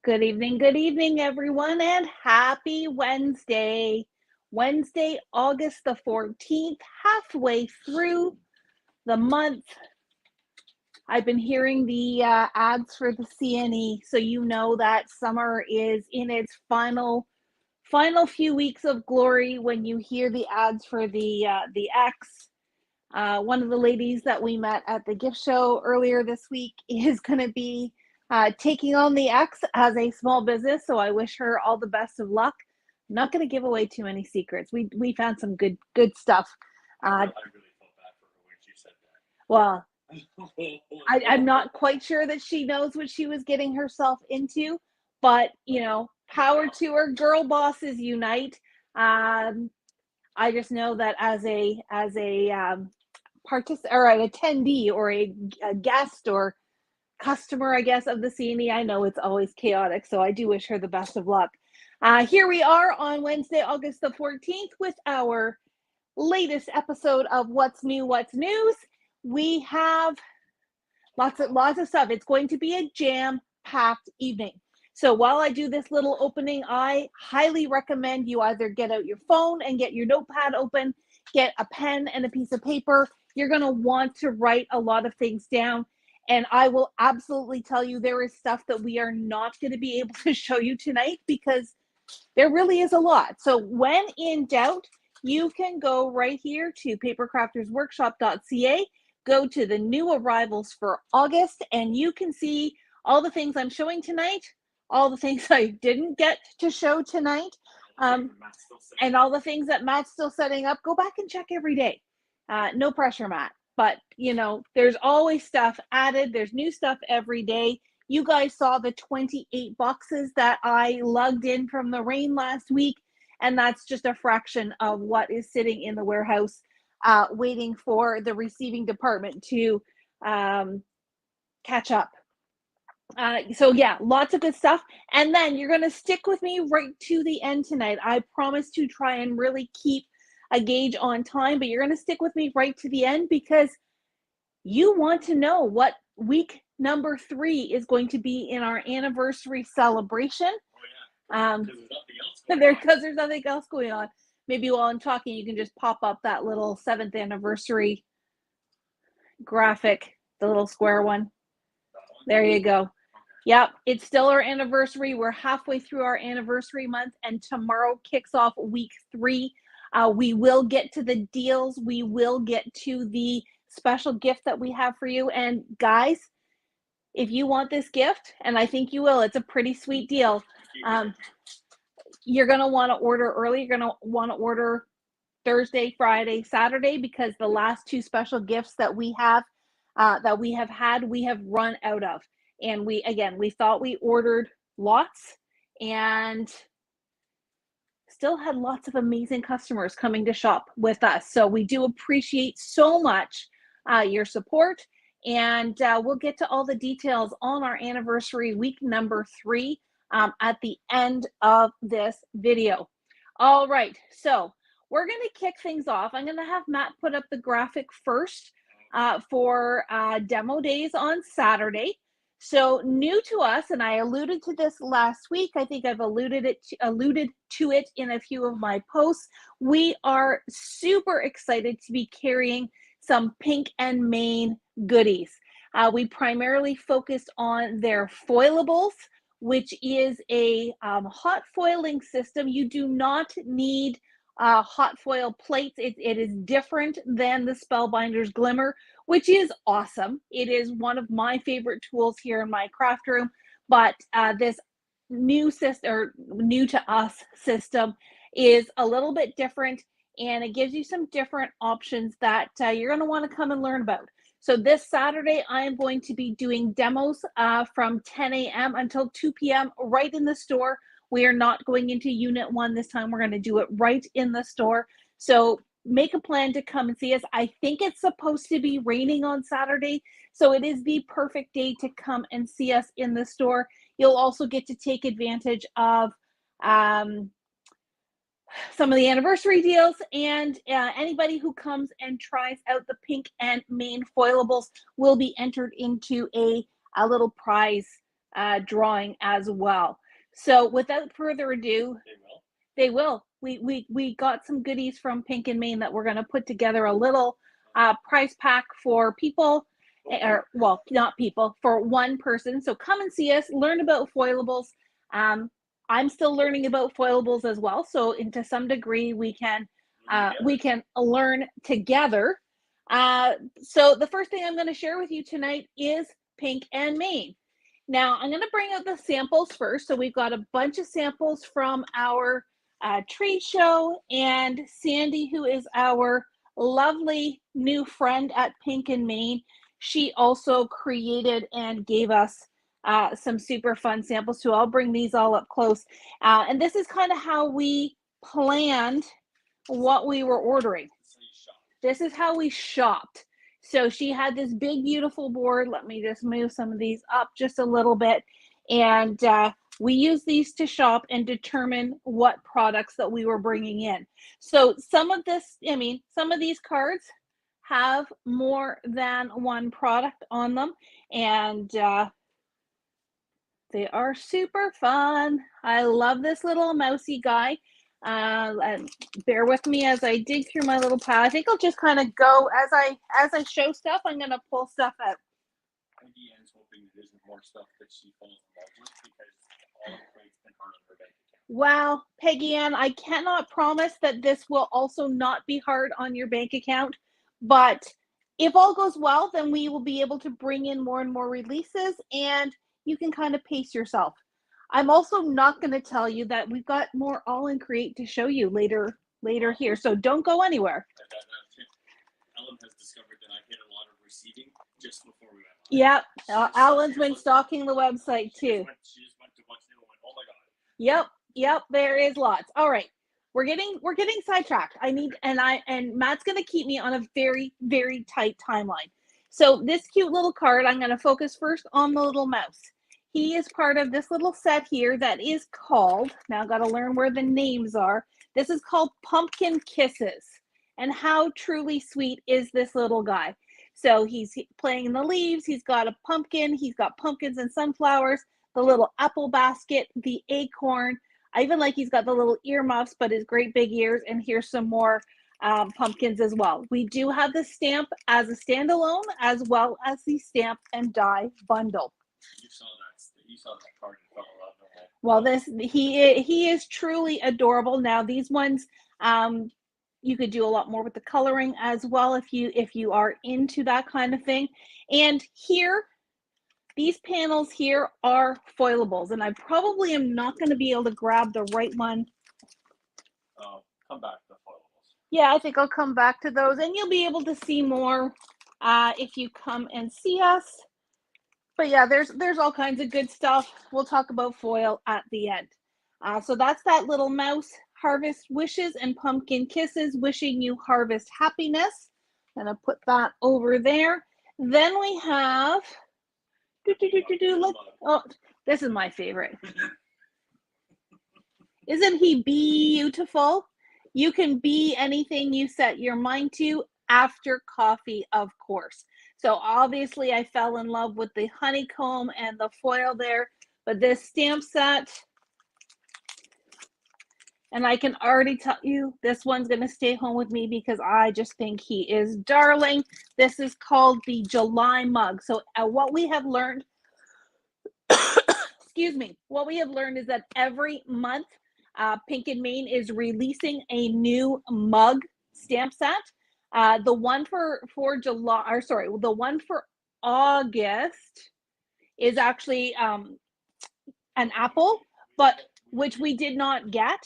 Good evening, everyone, and happy Wednesday. Wednesday, August the 14th, halfway through the month. I've been hearing the ads for the CNE, so you know that summer is in its final few weeks of glory when you hear the ads for the X. One of the ladies that we met at the gift show earlier this week is going to be taking on the X as a small business, so I wish her all the best of luck. I'm not going to give away too many secrets. We found some good stuff. I really felt bad for her when she said that. Well, I'm not quite sure that she knows what she was getting herself into, but you know, power to her. Girl bosses unite. I just know that as a or an attendee or a guest or customer, I guess, of the CNE, I know it's always chaotic. So I do wish her the best of luck. Here we are on Wednesday, August the 14th with our latest episode of What's New, What's News. We have lots of stuff. It's going to be a jam-packed evening. So while I do this little opening, I highly recommend you either get out your phone and get your notepad open, get a pen and a piece of paper. You're going to want to write a lot of things down. And I will absolutely tell you there is stuff that we are not going to be able to show you tonight because there really is a lot. So when in doubt, you can go right here to papercraftersworkshop.ca, go to the new arrivals for August, and you can see all the things I'm showing tonight, all the things I didn't get to show tonight, and all the things that Matt's still setting up. Go back and check every day. No pressure, Matt. But, you know, there's always stuff added. There's new stuff every day. You guys saw the 28 boxes that I lugged in from the rain last week, and that's just a fraction of what is sitting in the warehouse waiting for the receiving department to catch up. So yeah, lots of good stuff. And then you're going to stick with me right to the end tonight. I promise to try and really keep a gauge on time, but you're going to stick with me right to the end because you want to know what week number 3 is going to be in our anniversary celebration. Because there's nothing else going on. Maybe while I'm talking, you can just pop up that little 7th anniversary graphic, the little square one. There you go. Yep, it's still our anniversary. We're halfway through our anniversary month, and tomorrow kicks off week 3. We will get to the deals. We will get to the special gift that we have for you. And guys, if you want this gift, and I think you will, it's a pretty sweet deal. You're going to want to order early. You're going to want to order Thursday, Friday, Saturday, because the last 2 special gifts that we have had, we have run out of. And we thought we ordered lots and still had lots of amazing customers coming to shop with us. So we do appreciate so much your support. And we'll get to all the details on our anniversary week number 3 at the end of this video. All right, so we're going to kick things off. I'm going to have Matt put up the graphic first for demo days on Saturday. So new to us, and I alluded to this last week, I think I've alluded to it in a few of my posts. We are super excited to be carrying some Pink and Main goodies. We primarily focused on their foilables, which is a hot foiling system. You do not need hot foil plates. It is different than the Spellbinders Glimmer, which is awesome. It is one of my favorite tools here in my craft room, but this new system, or new to us system, is a little bit different, and it gives you some different options that you're going to want to come and learn about. So this Saturday, I am going to be doing demos from 10 a.m. until 2 p.m. right in the store. We are not going into Unit 1 this time. We're going to do it right in the store. So make a plan to come and see us. I think it's supposed to be raining on Saturday, so it is the perfect day to come and see us in the store. You'll also get to take advantage of some of the anniversary deals, and anybody who comes and tries out the Pink and Main foilables will be entered into a little prize drawing as well. So without further ado, They will. they will. We got some goodies from Pink and Main that we're going to put together a little prize pack for people, or well, not people, for one person. So come and see us, learn about foilables. I'm still learning about foilables as well. So, to some degree, we can learn together. So the first thing I'm going to share with you tonight is Pink and Main. Now I'm going to bring out the samples first. So we've got a bunch of samples from our trade show, and Sandy, who is our lovely new friend at Pink and Main, she also created and gave us some super fun samples too. I'll bring these all up close. And this is kind of how we planned what we were ordering. This is how we shopped. So she had this big, beautiful board. Let me just move some of these up just a little bit. And we use these to shop and determine what products that we were bringing in. So some of these cards have more than one product on them. And they are super fun. I love this little mousy guy. And bear with me as I dig through my little pile. I think I'll just kind of go as I show stuff. I'm gonna pull stuff out. Peggy Ann's hoping there isn't more stuff that she falls in love with because all of Craig's been hard on her bank account. Well, Peggy Ann, I cannot promise that this will also not be hard on your bank account, but if all goes well, then we will be able to bring in more and more releases, and you can kind of pace yourself. I'm also not going to tell you that we've got more All in Create to show you later here, so don't go anywhere. Ellen has discovered that I hit a lot of receiving just before we went Yep, live. Alan's been stalking the website too. She just went to what's new and went, oh my god. Yep, there is lots. All right, we're getting sidetracked. And Matt's going to keep me on a very, very tight timeline. So this cute little card, I'm going to focus first on the little mouse. He is part of this little set here that is called, now I've got to learn where the names are. This is called Pumpkin Kisses. And how truly sweet is this little guy? So he's playing in the leaves. He's got a pumpkin. He's got pumpkins and sunflowers, the little apple basket, the acorn. I even like he's got the little earmuffs, but his great big ears. And here's some more pumpkins as well. We do have the stamp as a standalone, as well as the stamp and die bundle. You saw that card and fell in love with it. Well, he is truly adorable. Now these ones, you could do a lot more with the coloring as well if you are into that kind of thing. And here, these panels here are foilables, and I probably am not going to be able to grab the right one. Come back to the foilables. Yeah, I think I'll come back to those, and you'll be able to see more if you come and see us. But yeah, there's all kinds of good stuff. We'll talk about foil at the end. So that's that little mouse. Harvest wishes and pumpkin kisses, wishing you harvest happiness. I'm gonna put that over there. Then we have, look, oh, this is my favorite. Isn't he beautiful? You can be anything you set your mind to after coffee, of course. So obviously I fell in love with the honeycomb and the foil there, but this stamp set, and I can already tell you this one's going to stay home with me because I just think he is darling. This is called the July mug. So what we have learned, excuse me, what we have learned is that every month Pink and Main is releasing a new mug stamp set. The one for July, or sorry, the one for August is actually an apple, but which we did not get.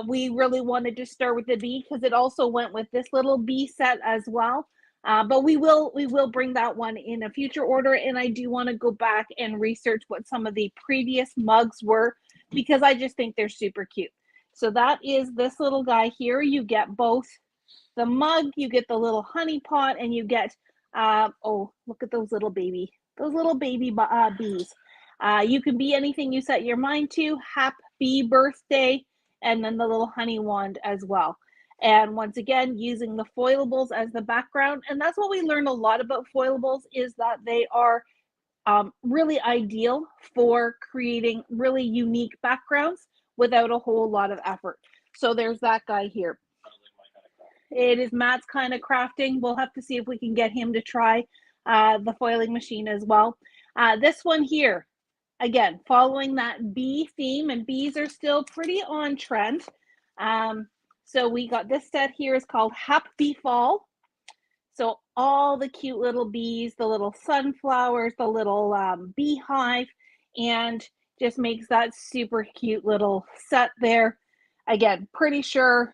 We really wanted to start with the bee because it also went with this little bee set as well. But we will bring that one in a future order, and I do want to go back and research what some of the previous mugs were because I just think they're super cute. So that is this little guy here. You get both the mug, you get the little honey pot, and you get oh, look at those little baby bees. You can be anything you set your mind to. Happy birthday, and then the little honey wand as well. And once again, using the foilables as the background. And that's what we learned a lot about foilables, is that they are really ideal for creating really unique backgrounds without a whole lot of effort. So there's that guy here. It is Matt's kind of crafting. We'll have to see if we can get him to try the foiling machine as well. This one here, again, following that bee theme, and bees are still pretty on trend. So we got this set here is called Happy Fall. So all the cute little bees, the little sunflowers, the little beehive, and just makes that super cute little set there. Again, pretty sure,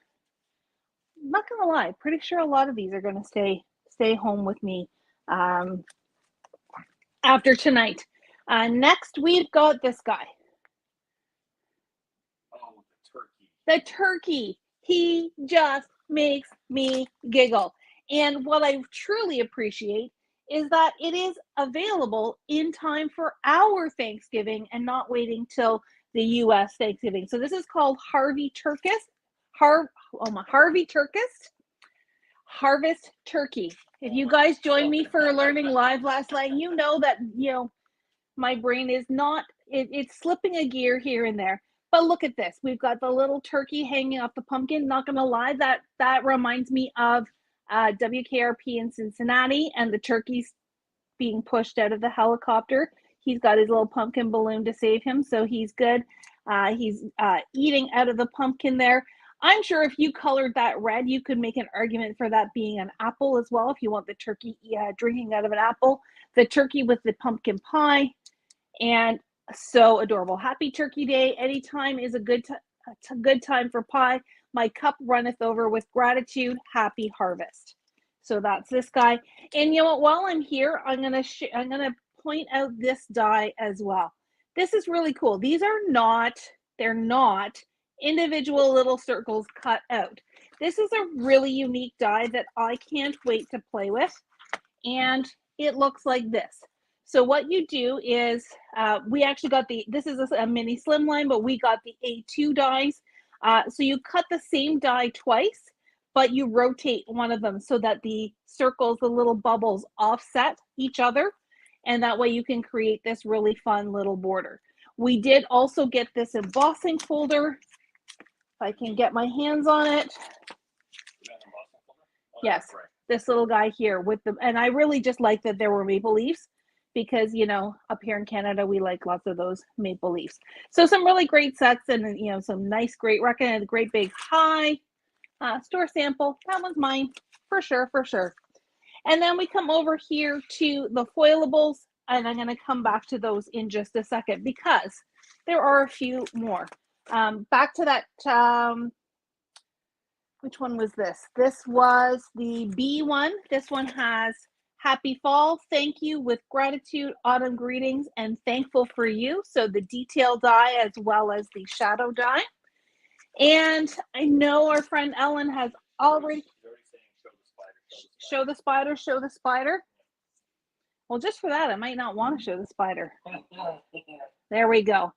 I'm not gonna lie, pretty sure a lot of these are gonna stay home with me after tonight. Next, we've got this guy. Oh, the turkey. The turkey. He just makes me giggle. And what I truly appreciate is that it is available in time for our Thanksgiving and not waiting till the US Thanksgiving. So this is called Harvey Turkist. Harvey Turkist Harvest Turkey. If you guys joined me for Learning Live last night, you know that, my brain is not, it's slipping a gear here and there. But look at this. We've got the little turkey hanging off the pumpkin. Not going to lie, that reminds me of WKRP in Cincinnati and the turkeys being pushed out of the helicopter. He's got his little pumpkin balloon to save him, so he's good. He's eating out of the pumpkin there. I'm sure if you colored that red, you could make an argument for that being an apple as well, if you want the turkey drinking out of an apple. The turkey with the pumpkin pie, and so adorable. Happy Turkey Day. Anytime is a good time for pie. My cup runneth over with gratitude. Happy harvest. So that's this guy. And you know what? While I'm here, I'm gonna point out this die as well. This is really cool. These are not. They're not individual little circles cut out. This is a really unique die that I can't wait to play with. And it looks like this. So what you do is, we actually got this is a mini slimline, but we got the A2 dies. So you cut the same die twice, but you rotate one of them so that the circles, the little bubbles, offset each other. And that way you can create this really fun little border. We did also get this embossing folder. If I can get my hands on it. Yes, this little guy here with the, and I really just like that there were maple leaves, because, up here in Canada, we like lots of those maple leaves. So some really great sets, and, some nice, great and a great big high store sample. That one's mine for sure. And then we come over here to the foilables, and I'm going to come back to those in just a second because there are a few more. Back to that, which one was this? This was the B one. This one has Happy Fall, thank you, with gratitude, autumn greetings, and thankful for you. So the detail die as well as the shadow die. And I know our friend Ellen has already show the spider. Well, just for that, I might not want to show the spider. There we go.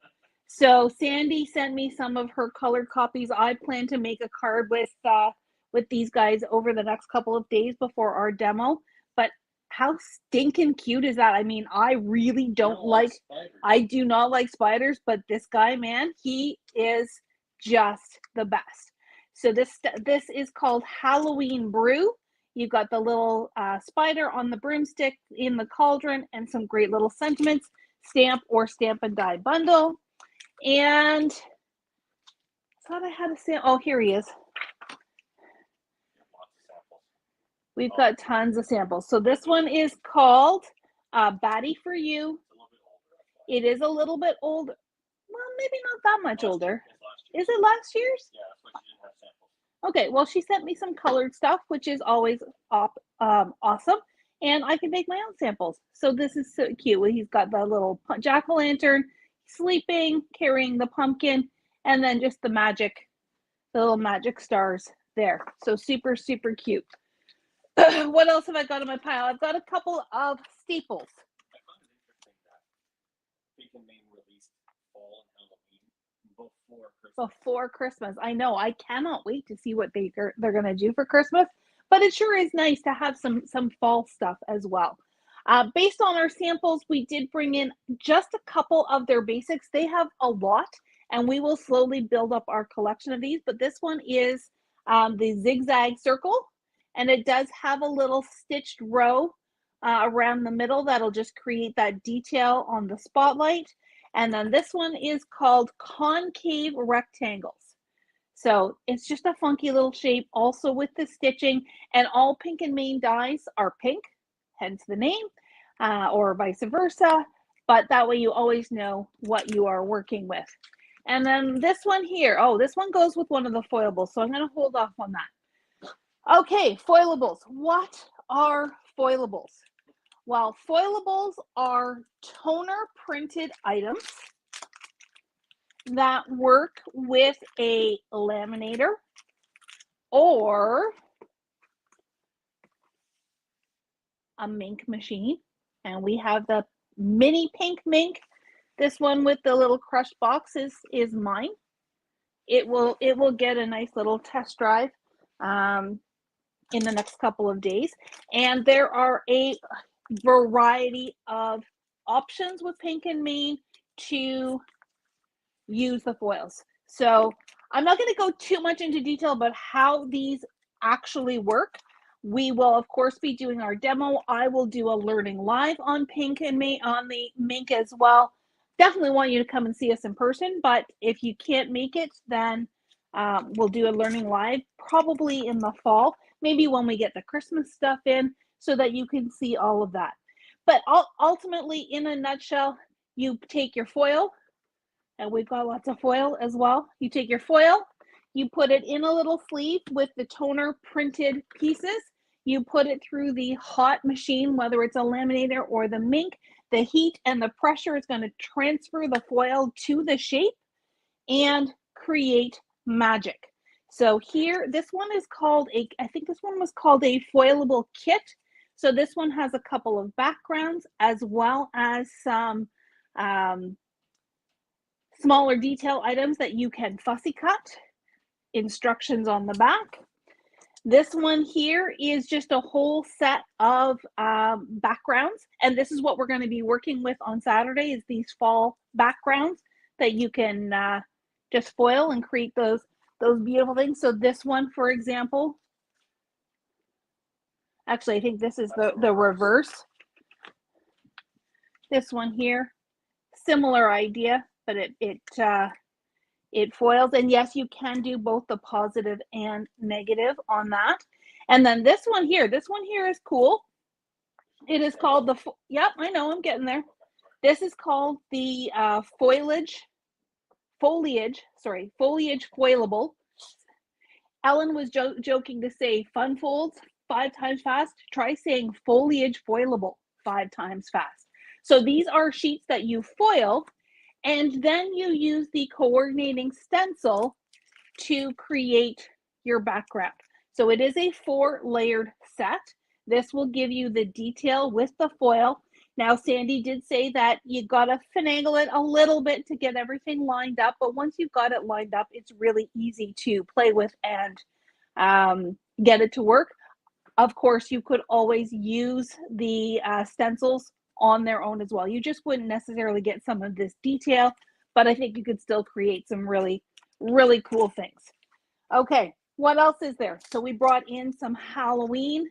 So Sandy sent me some of her colored copies. I plan to make a card with these guys over the next couple of days before our demo. But how stinking cute is that? I mean, I really I do not like spiders, but this guy, man, he is just the best. So this is called Halloween Brew. You've got the little spider on the broomstick in the cauldron and some great little sentiments, stamp or stamp and die bundle. And I thought I had a sample. Oh, here he is. We've got tons of samples. So this one is called Batty for You. It is a little bit older. Well, maybe not that much older. Is it last year's? Yeah, that's what she didn't have samples. Okay, well, she sent me some colored stuff, which is always awesome. And I can make my own samples. So this is so cute. He's got the little jack-o'-lantern sleeping, carrying the pumpkin, and then just the little magic stars there. So super, super cute. What else have I got in my pile? I've got a couple of staples. I found it interesting that Beacon Maine released Fall and Halloween Before Christmas. I know. I cannot wait to see what they're going to do for Christmas. But it sure is nice to have some fall stuff as well. Based on our samples, we did bring in just a couple of their basics. They have a lot, and we will slowly build up our collection of these, but this one is the zigzag circle, and it does have a little stitched row around the middle that'll just create that detail on the spotlight. And then this one is called concave rectangles. So it's just a funky little shape, also with the stitching, and all Pink and Main dies are pink, hence the name, or vice versa. But that way you always know what you are working with. And then this one here, oh, this one goes with one of the foilables, so I'm going to hold off on that. Okay, foilables. What are foilables? Well, foilables are toner printed items that work with a laminator or a Minc machine. And we have the mini Pink Minc. This one with the little crushed box is mine. It will get a nice little test drive in the next couple of days. And there are a variety of options with Pink and Main to use the foils. So I'm not going to go too much into detail about how these actually work. We will, of course, be doing our demo. I will do a learning live on Pink and Main, on the Minc as well. Definitely want you to come and see us in person, but if you can't make it, then we'll do a learning live probably in the fall, maybe when we get the Christmas stuff in, so that you can see all of that. But ultimately, in a nutshell, you take your foil, and we've got lots of foil as well. You take your foil, you put it in a little sleeve with the toner printed pieces. You put it through the hot machine, whether it's a laminator or the Minc. The heat and the pressure is going to transfer the foil to the shape and create magic. So here, this one is called I think this one was called a foilable kit. So this one has a couple of backgrounds as well as some smaller detail items that you can fussy cut, instructions on the back. This one here is just a whole set of backgrounds, and this is what we're going to be working with on Saturday, is these fall backgrounds that you can just foil and create those beautiful things. So this one, for example, actually I think this is the reverse. This one here, similar idea, but it foils, and yes, you can do both the positive and negative on that. And then this one here is cool. It is called the, yep, I know, I'm getting there. This is called the foliage foilable. Ellen was joking to say fun folds 5 times fast. Try saying foliage foilable 5 times fast. So these are sheets that you foil, and then you use the coordinating stencil to create your background. So it is a 4-layered set. This will give you the detail with the foil. Now, Sandy did say that you gotta finagle it a little bit to get everything lined up, but once you've got it lined up, it's really easy to play with and get it to work. Of course, you could always use the stencils on their own as well. You just wouldn't necessarily get some of this detail, but I think you could still create some really, really cool things. Okay, what else is there? So we brought in some Halloween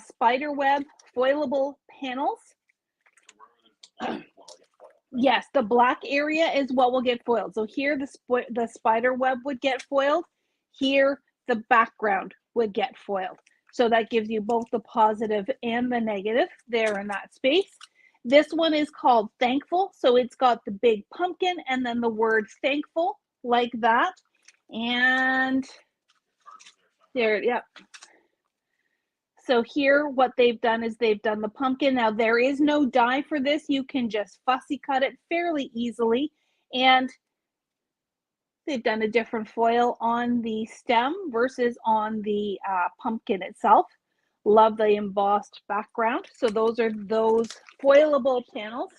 spider web foilable panels. Yes, the black area is what will get foiled. So here the spider web would get foiled. Here the background would get foiled. So that gives you both the positive and the negative there in that space. This one is called Thankful. So it's got the big pumpkin and then the word thankful like that. And there, yep. So here what they've done is they've done the pumpkin. Now there is no die for this. You can just fussy cut it fairly easily. And they've done a different foil on the stem versus on the pumpkin itself. Love the embossed background. So those are those foilable panels.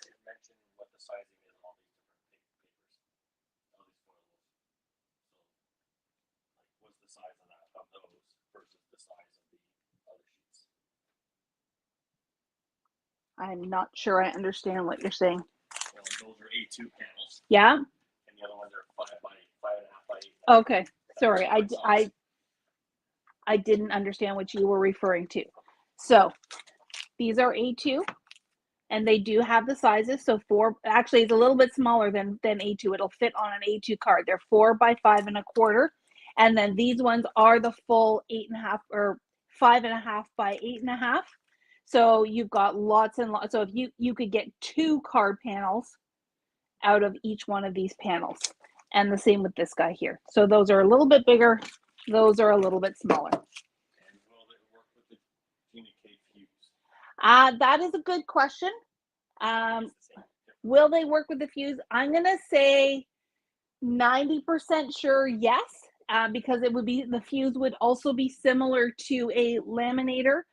I'm not sure I understand what you're saying. Well, those are A2 panels, Yeah? and the other ones are 5 by 5.5 by 8. Okay. Sorry, I didn't understand what you were referring to. So these are A2, and they do have the sizes. So 4, actually it's a little bit smaller than A2. It'll fit on an A2 card. They're 4 by 5.25. And then these ones are the full 8.5 or 5.5 by 8.5. So you've got lots and lots. So if you could get 2 card panels out of each one of these panels. And the same with this guy here. So those are a little bit bigger. Those are a little bit smaller. And will it work with the Tina K fuse? That is a good question. Will they work with the fuse? I'm going to say 90% sure yes, because it would be, the fuse would also be similar to a laminator.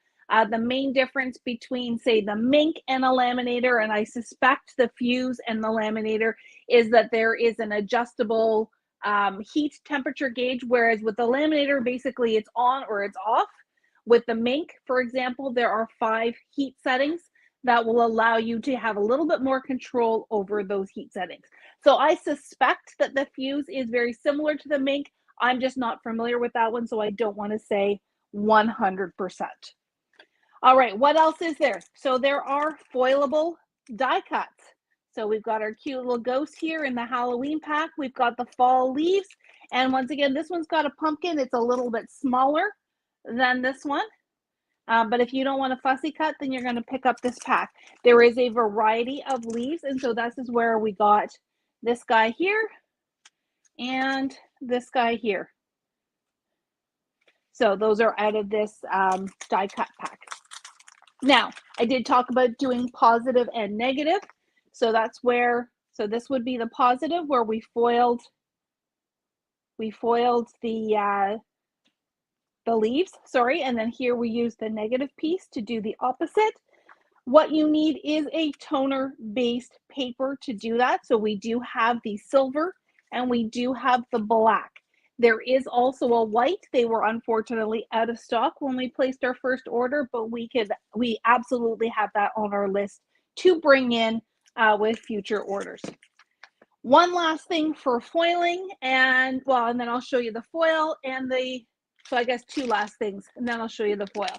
The main difference between, say, the Mink and a laminator, and I suspect the fuse and the laminator, is that there is an adjustable heat temperature gauge, whereas with the laminator, basically it's on or it's off. With the Mink, for example, there are 5 heat settings that will allow you to have a little bit more control over those heat settings. So I suspect that the fuse is very similar to the Mink. I'm just not familiar with that one, so I don't want to say 100%. All right, what else is there? So there are foilable die cuts. So we've got our cute little ghost here in the Halloween pack. We've got the fall leaves. And once again, this one's got a pumpkin. It's a little bit smaller than this one. But if you don't want a fussy cut, then you're going to pick up this pack. There is a variety of leaves. And so this is where we got this guy here and this guy here. So those are out of this die cut pack. Now, I did talk about doing positive and negative. So that's where, so this would be the positive where we foiled the leaves, sorry, and then here we use the negative piece to do the opposite. What you need is a toner-based paper to do that. So we do have the silver and we do have the black. There is also a white. They were unfortunately out of stock when we placed our first order, but we absolutely have that on our list to bring in with future orders. One last thing for foiling, and then I'll show you the foil and so I guess 2 last things, and then I'll show you the foil.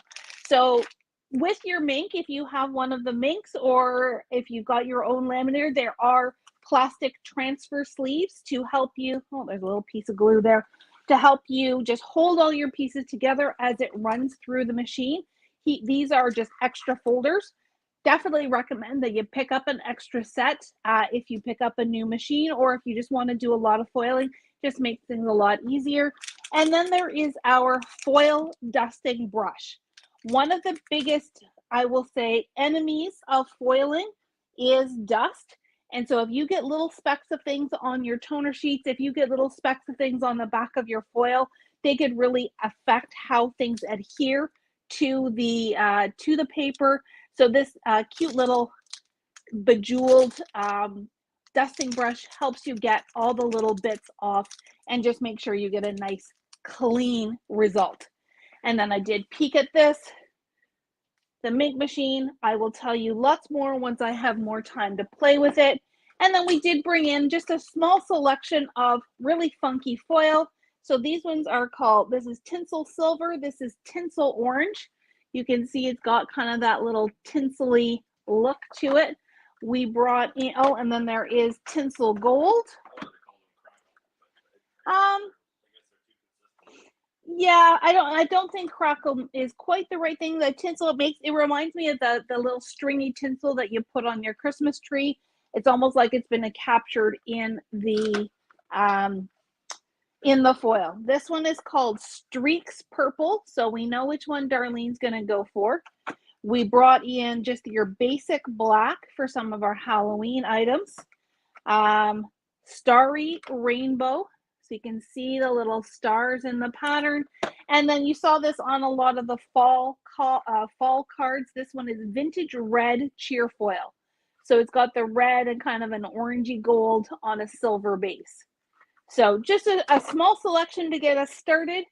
So with your Mink, if you have one of the Minks or if you've got your own laminator, there are plastic transfer sleeves to help you, oh, there's a little piece of glue there, to help you just hold all your pieces together as it runs through the machine. These are just extra folders. Definitely recommend that you pick up an extra set if you pick up a new machine, or if you just want to do a lot of foiling, just makes things a lot easier. And then there is our foil dusting brush. One of the biggest, I will say, enemies of foiling is dust. And so if you get little specks of things on your toner sheets, if you get little specks of things on the back of your foil, they could really affect how things adhere to the paper. So this cute little bejeweled dusting brush helps you get all the little bits off and just make sure you get a nice clean result. And then I did peek at this. The Mink machine, I will tell you lots more once I have more time to play with it. And then we did bring in just a small selection of really funky foil. So these ones are called, this is Tinsel Silver, this is Tinsel Orange. You can see it's got kind of that little tinsely look to it. We brought in, oh, and then there is Tinsel Gold. Yeah, I don't think crackle is quite the right thing. The tinsel it reminds me of the little stringy tinsel that you put on your Christmas tree. It's almost like it's been captured in the foil. This one is called Streaks Purple, so we know which one Darlene's gonna go for. We brought in just your basic black for some of our Halloween items. Starry Rainbow. So you can see the little stars in the pattern. And then you saw this on a lot of the fall cards. This one is Vintage Red Cheerfoil. So it's got the red and kind of an orangey gold on a silver base. So just a small selection to get us started.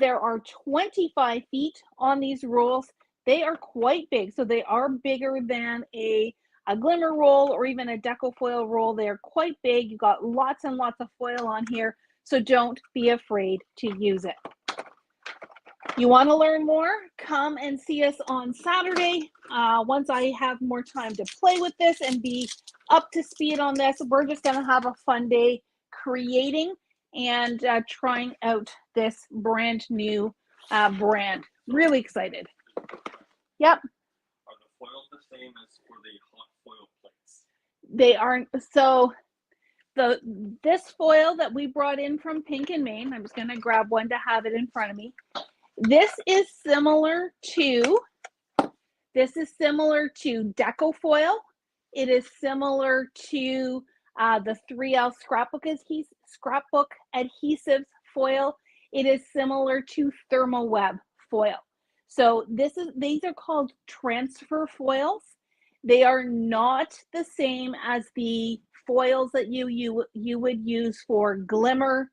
There are 25 feet on these rolls. They are quite big. So they are bigger than a glimmer roll or even a deco foil roll. They're quite big. You got lots and lots of foil on here. So don't be afraid to use it. You want to learn more? Come and see us on Saturday. Once I have more time to play with this and be up to speed on this, we're just going to have a fun day creating and trying out this brand new brand. Really excited. Yep. Are the foils the same as for the hot foil plates? They aren't. So this foil that we brought in from Pink and Main, I'm just going to grab one to have it in front of me. This is similar to deco foil. It is similar to the 3L scrapbook adhesives foil. It is similar to ThermoWeb foil. So these are called transfer foils. They are not the same as the foils that you would use for glimmer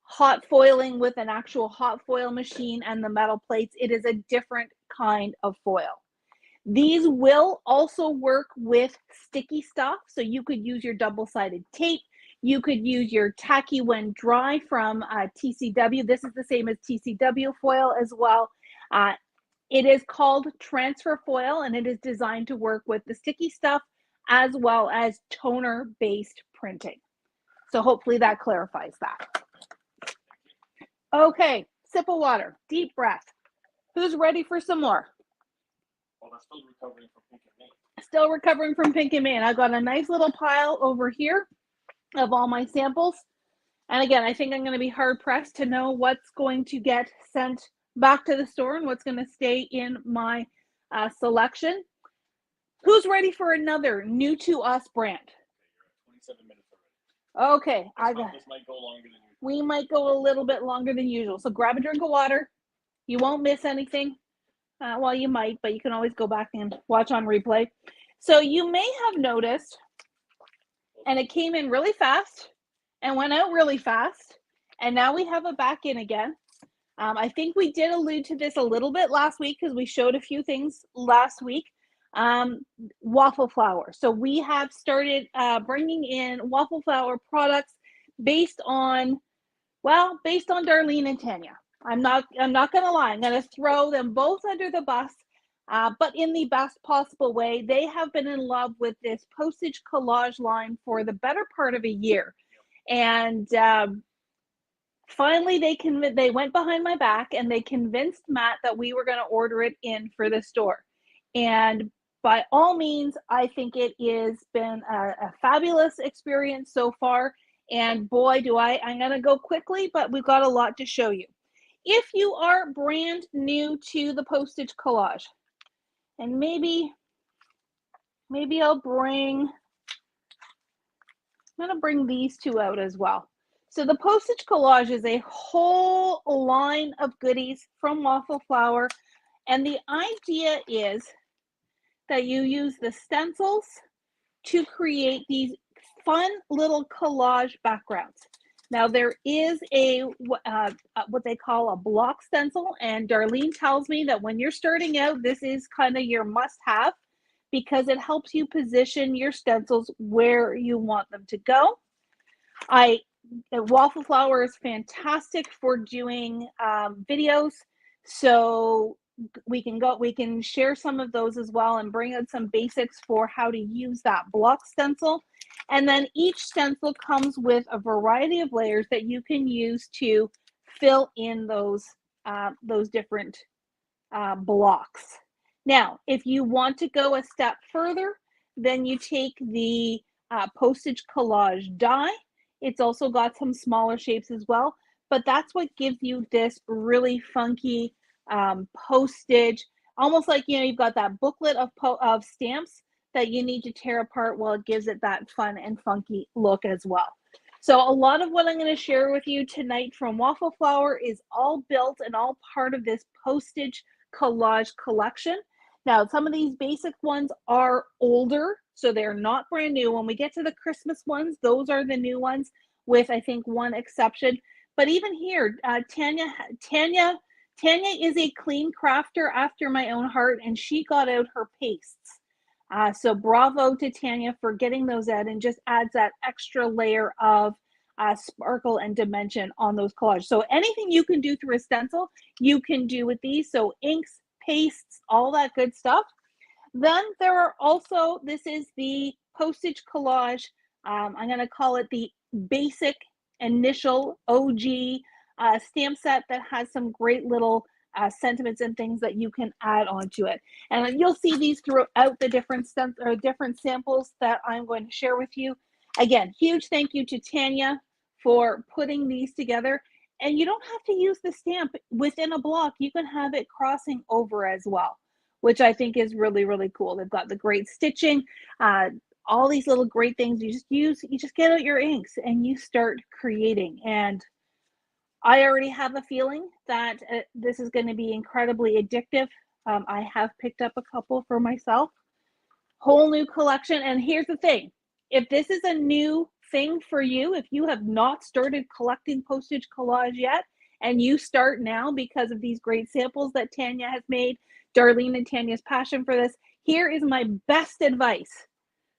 hot foiling with an actual hot foil machine and the metal plates. It is a different kind of foil. These will also work with sticky stuff. So you could use your double-sided tape. You could use your tacky when dry from TCW. This is the same as TCW foil as well. It is called transfer foil, and it is designed to work with the sticky stuff as well as toner-based printing. So hopefully that clarifies that. Okay, sip of water, deep breath. Who's ready for some more? Well, they're still recovering from Pink and Main. Still recovering from Pink and Main. I've got a nice little pile over here of all my samples. And again, I think I'm going to be hard pressed to know what's going to get sent back to the store and what's going to stay in my selection. Who's ready for another new to us brand? Okay, you're at 27 minutes already. Okay, This might go longer than usual. We might go a little bit longer than usual. So grab a drink of water. You won't miss anything. Well, you might, but you can always go back and watch on replay. So you may have noticed, and it came in really fast and went out really fast, and now we have it back in again. I think we did allude to this a little bit last week because we showed a few things last week. Waffle flour. So we have started bringing in waffle flour products based on Darlene and Tanya. I'm not gonna lie. I'm gonna throw them both under the bus, but in the best possible way. They have been in love with this postage collage line for the better part of a year, and finally they went behind my back and they convinced Matt that we were going to order it in for the store. And by all means, I think it has been a fabulous experience so far. And boy, I'm going to go quickly, but we've got a lot to show you. If you are brand new to the postage collage, and maybe I'm going to bring these two out as well. So the postage collage is a whole line of goodies from Waffle Flour. And the idea is that you use the stencils to create these fun little collage backgrounds. Now there is what they call a block stencil, and Darlene tells me that when you're starting out, this is kind of your must-have because it helps you position your stencils where you want them to go. Waffle Flour is fantastic for doing videos, so we can share some of those as well and bring out some basics for how to use that block stencil. And then each stencil comes with a variety of layers that you can use to fill in those different blocks. Now, if you want to go a step further, then you take the postage collage die. It's also got some smaller shapes as well, but that's what gives you this really funky postage, almost like, you've got that booklet of stamps that you need to tear apart. Well, it gives it that fun and funky look as well. So a lot of what I'm going to share with you tonight from Waffle Flour is all built and all part of this postage collage collection. Now, some of these basic ones are older, so they're not brand new. When we get to the Christmas ones, those are the new ones with, I think, one exception. But even here, Tanya Tanya is a clean crafter after my own heart, and she got out her pastes. So bravo to Tanya for getting those out, and just adds that extra layer of sparkle and dimension on those collages. So anything you can do through a stencil, you can do with these. So inks, pastes, all that good stuff. Then there are also, this is the postage collage. I'm going to call it the basic initial OG stamp set that has some great little sentiments and things that you can add onto it. And you'll see these throughout the different samples that I'm going to share with you. Again, huge thank you to Tanya for putting these together. And you don't have to use the stamp within a block. You can have it crossing over as well, which I think is really, really cool. They've got the great stitching, all these little great things. You just get out your inks and you start creating. And I already have a feeling that this is going to be incredibly addictive. I have picked up a couple for myself. Whole new collection. And here's the thing. If this is a new thing for you, if you have not started collecting postage collage yet, and you start now because of these great samples that Tanya has made, Darlene and Tanya's passion for this, here is my best advice.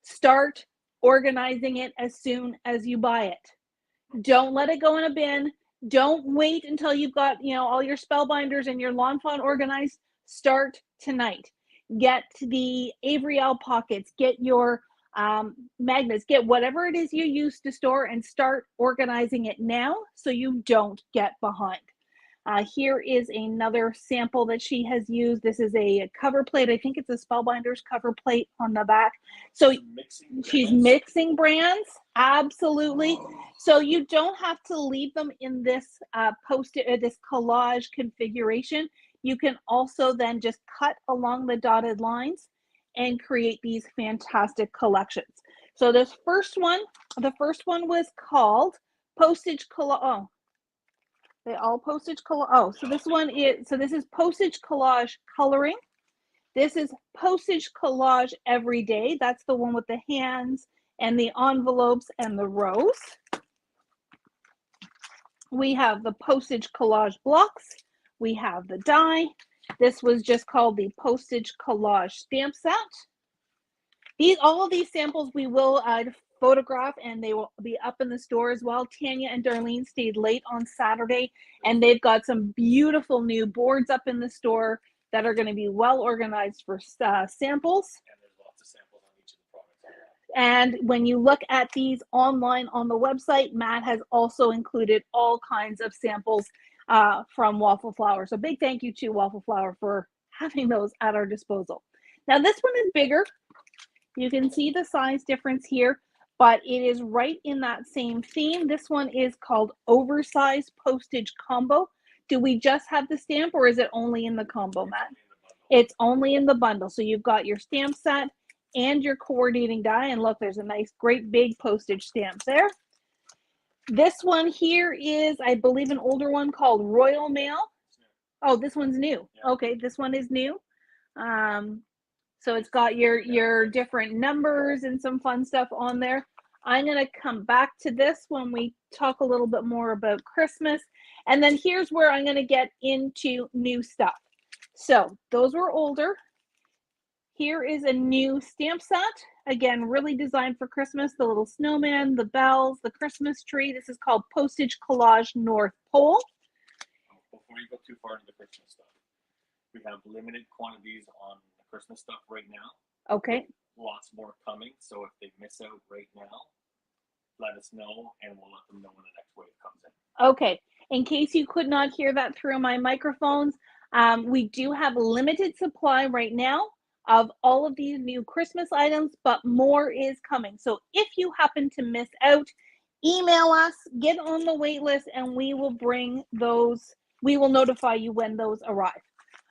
Start organizing it as soon as you buy it. Don't let it go in a bin. Don't wait until you've got, all your spellbinders and your lawn fawn organized. Start tonight. Get the Avery Elle pockets, get your magnets, get whatever it is you use to store, and start organizing it now so you don't get behind. Here is another sample that she has used. This is a cover plate. I think it's a Spellbinders cover plate on the back. So she's mixing brands, absolutely. So you don't have to leave them in this this collage configuration. You can also then just cut along the dotted lines and create these fantastic collections. So this first one, the first one was called Postage Collage. Oh, they all postage collage. Oh, so this one is, so this is postage collage coloring. This is postage collage every day. That's the one with the hands and the envelopes and the rows. We have the postage collage blocks. We have the die. This was just called the postage collage stamp set. All of these samples we will photograph, and they will be up in the store as well. Tanya and Darlene stayed late on Saturday, and they've got some beautiful new boards up in the store that are going to be well organized for samples. And there's lots of samples on each of the products. And when you look at these online on the website, Matt has also included all kinds of samples from Waffle Flower. So big thank you to Waffle Flower for having those at our disposal. Now this one is bigger. You can see the size difference here, but it is right in that same theme. This one is called Oversized Postage Combo. Do we just have the stamp, or is it only in the combo, Matt? It's only in the bundle. So you've got your stamp set and your coordinating die. And look, there's a nice, great big postage stamp there. This one here is, I believe, an older one called Royal Mail. Oh, this one's new. Okay, this one is new. So it's got your different numbers and some fun stuff on there. I'm going to come back to this when we talk a little bit more about Christmas. And then here's where I'm going to get into new stuff. So those were older. Here is a new stamp set. Again, really designed for Christmas. The little snowman, the bells, the Christmas tree. This is called Postage Collage North Pole. Before you go too far into the Christmas stuff, we have limited quantities on the Christmas stuff right now. Okay. Lots more coming. So if they miss out right now, let us know and we'll let them know when the next wave comes in. Okay. In case you could not hear that through my microphones, we do have limited supply right now of all of these new Christmas items, but more is coming. So if you happen to miss out, email us, get on the wait list, and we will bring those, we will notify you when those arrive.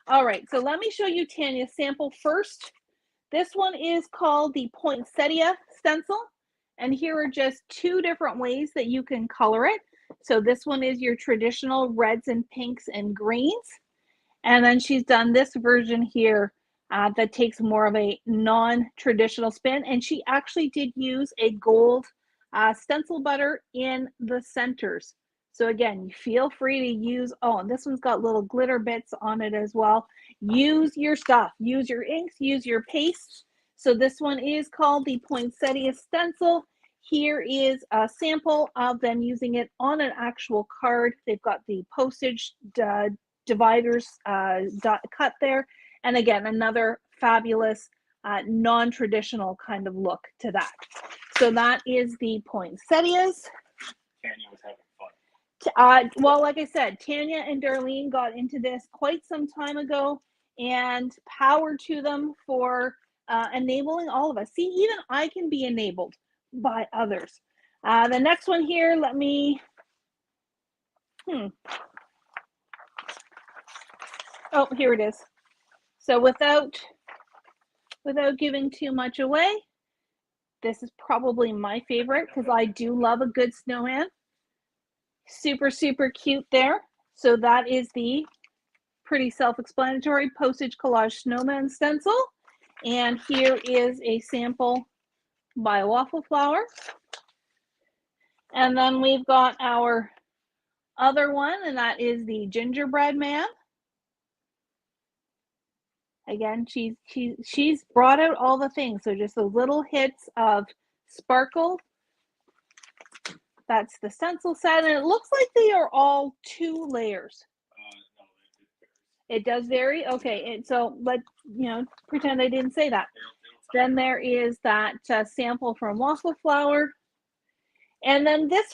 All right, so let me show you Tanya's sample first. This one is called the Poinsettia stencil, and here are just two different ways that you can color it. So this one is your traditional reds and pinks and greens, and then she's done this version here that takes more of a non-traditional spin, and she actually did use a gold stencil butter in the centers. So again, you feel free to use, oh, and this one's got little glitter bits on it as well. Use your stuff, use your inks, use your pastes. So this one is called the Poinsettia Stencil. Here is a sample of them using it on an actual card. They've got the postage dividers cut there. And again, another fabulous non-traditional kind of look to that. So that is the poinsettias. Tanya was having fun. Well, like I said, Tanya and Darlene got into this quite some time ago, and power to them for enabling all of us. See, even I can be enabled by others. The next one here, let me, oh, here it is. So without giving too much away, this is probably my favorite because I do love a good snowman. Super, super cute there. So that is the pretty self-explanatory postage collage snowman stencil. And here is a sample by Waffle Flower. And then we've got our other one, and that is the gingerbread man. Again, she's brought out all the things. So just those little hits of sparkle. That's the stencil set, and it looks like they are all 2 layers. No, it does vary. Okay, and so pretend I didn't say that. Then there is that sample from Waffle Flower, and then this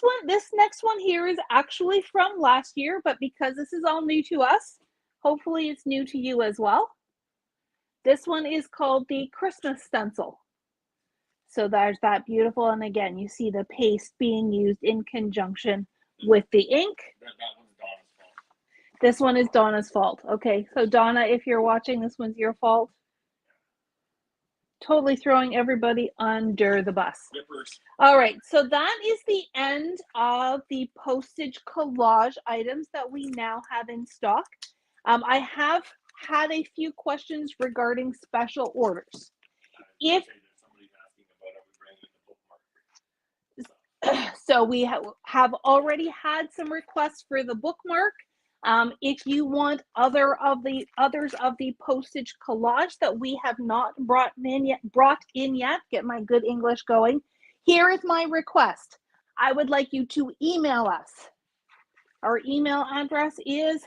next one here is actually from last year, but because this is all new to us, hopefully it's new to you as well. This one is called the Christmas stencil. So there's that beautiful, and again, you see the paste being used in conjunction with the ink. That one's Donna's fault. This one is Donna's fault. Okay, so Donna, if you're watching, this one's your fault. Totally throwing everybody under the bus. Rippers. All right, so that is the end of the postage collage items that we now have in stock. I have had a few questions regarding special orders. If so, we have already had some requests for the bookmark. If you want others of the postage collage that we have not brought in yet, get my good English going. Here is my request. I would like you to email us. Our email address is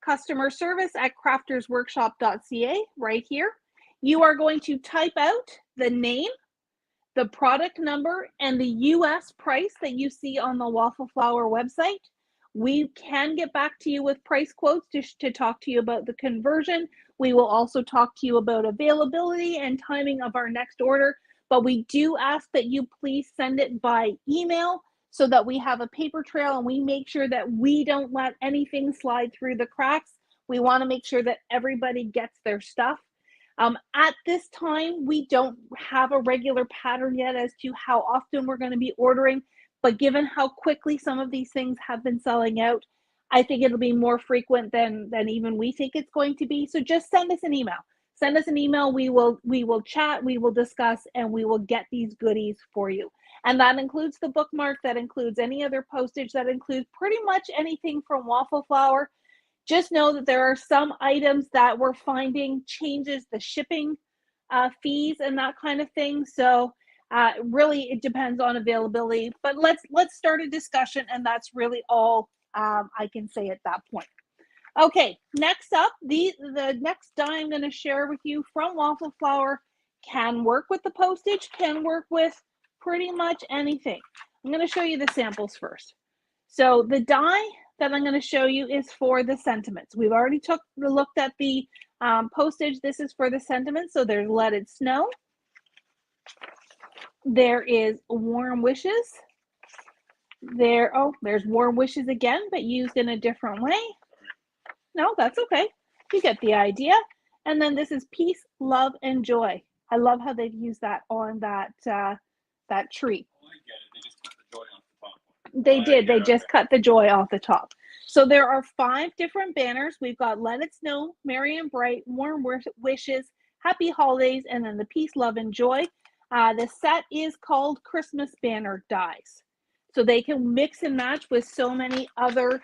customerservice@craftersworkshop.ca right here. You are going to type out the name, the product number, and the US price that you see on the Waffle Flower website. We can get back to you with price quotes to talk to you about the conversion. We will also talk to you about availability and timing of our next order, but we do ask that you please send it by email so that we have a paper trail and we make sure that we don't let anything slide through the cracks. We want to make sure that everybody gets their stuff. At this time, we don't have a regular pattern yet as to how often we're going to be ordering, but given how quickly some of these things have been selling out, I think it'll be more frequent than even we think it's going to be. So just send us an email. Send us an email. We will chat, we will discuss, and we will get these goodies for you. And that includes the bookmark, that includes any other postage, that includes pretty much anything from Waffle Flower. Just know that there are some items that we're finding changes the shipping fees and that kind of thing. So really, it depends on availability. But let's start a discussion, and that's really all I can say at that point. Okay, next up, the next die I'm going to share with you from Waffle Flower can work with the postage, can work with pretty much anything. I'm going to show you the samples first. So the die that I'm going to show you is for the sentiments. We've already looked at the postage. This is for the sentiments. So there's Let It Snow. There is Warm Wishes. There's Warm Wishes again, but used in a different way. No, that's okay. You get the idea. And then this is Peace, Love, and Joy. I love how they've used that on that tree. Oh, I get it. They just cut the joy off the top. They did. They just cut the joy off the top. So there are 5 different banners. We've got Let It Snow, Merry and Bright, Warm Wishes, Happy Holidays, and then the Peace, Love, and Joy. The set is called Christmas Banner Dies. So they can mix and match with so many other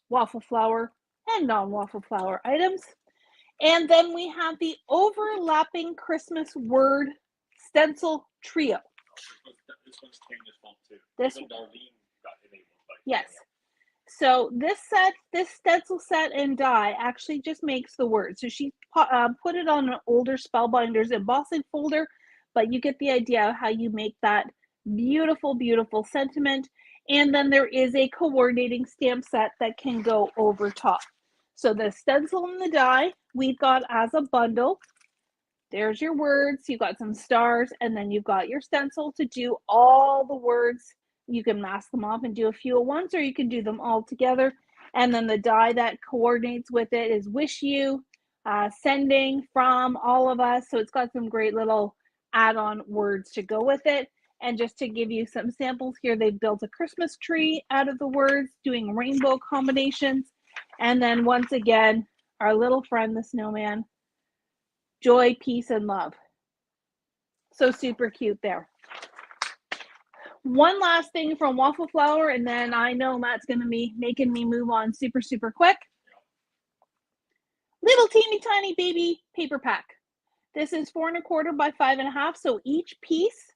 waffle flour and non-waffle flour items. And then we have the overlapping Christmas word stencil trio. This one's came this month too. This Even Darlene got enabled by Yes. So this stencil set and die actually just makes the word. So she put it on an older Spellbinders embossing folder, but you get the idea of how you make that beautiful, beautiful sentiment. And then there is a coordinating stamp set that can go over top. So the stencil and the die we've got as a bundle. There's your words. You've got some stars, and then you've got your stencil to do all the words. You can mask them off and do a few at once, or you can do them all together. And then the die that coordinates with it is wish you, sending, from, all of us. So it's got some great little add-on words to go with it. And just to give you some samples here, they've built a Christmas tree out of the words, doing rainbow combinations. And then once again, our little friend, the snowman, joy, peace, and love. So super cute there. One last thing from Waffle Flour, and then I know Matt's going to be making me move on super, super quick. Little teeny tiny baby paper pack. This is 4 1/4 by 5 1/2. So each piece,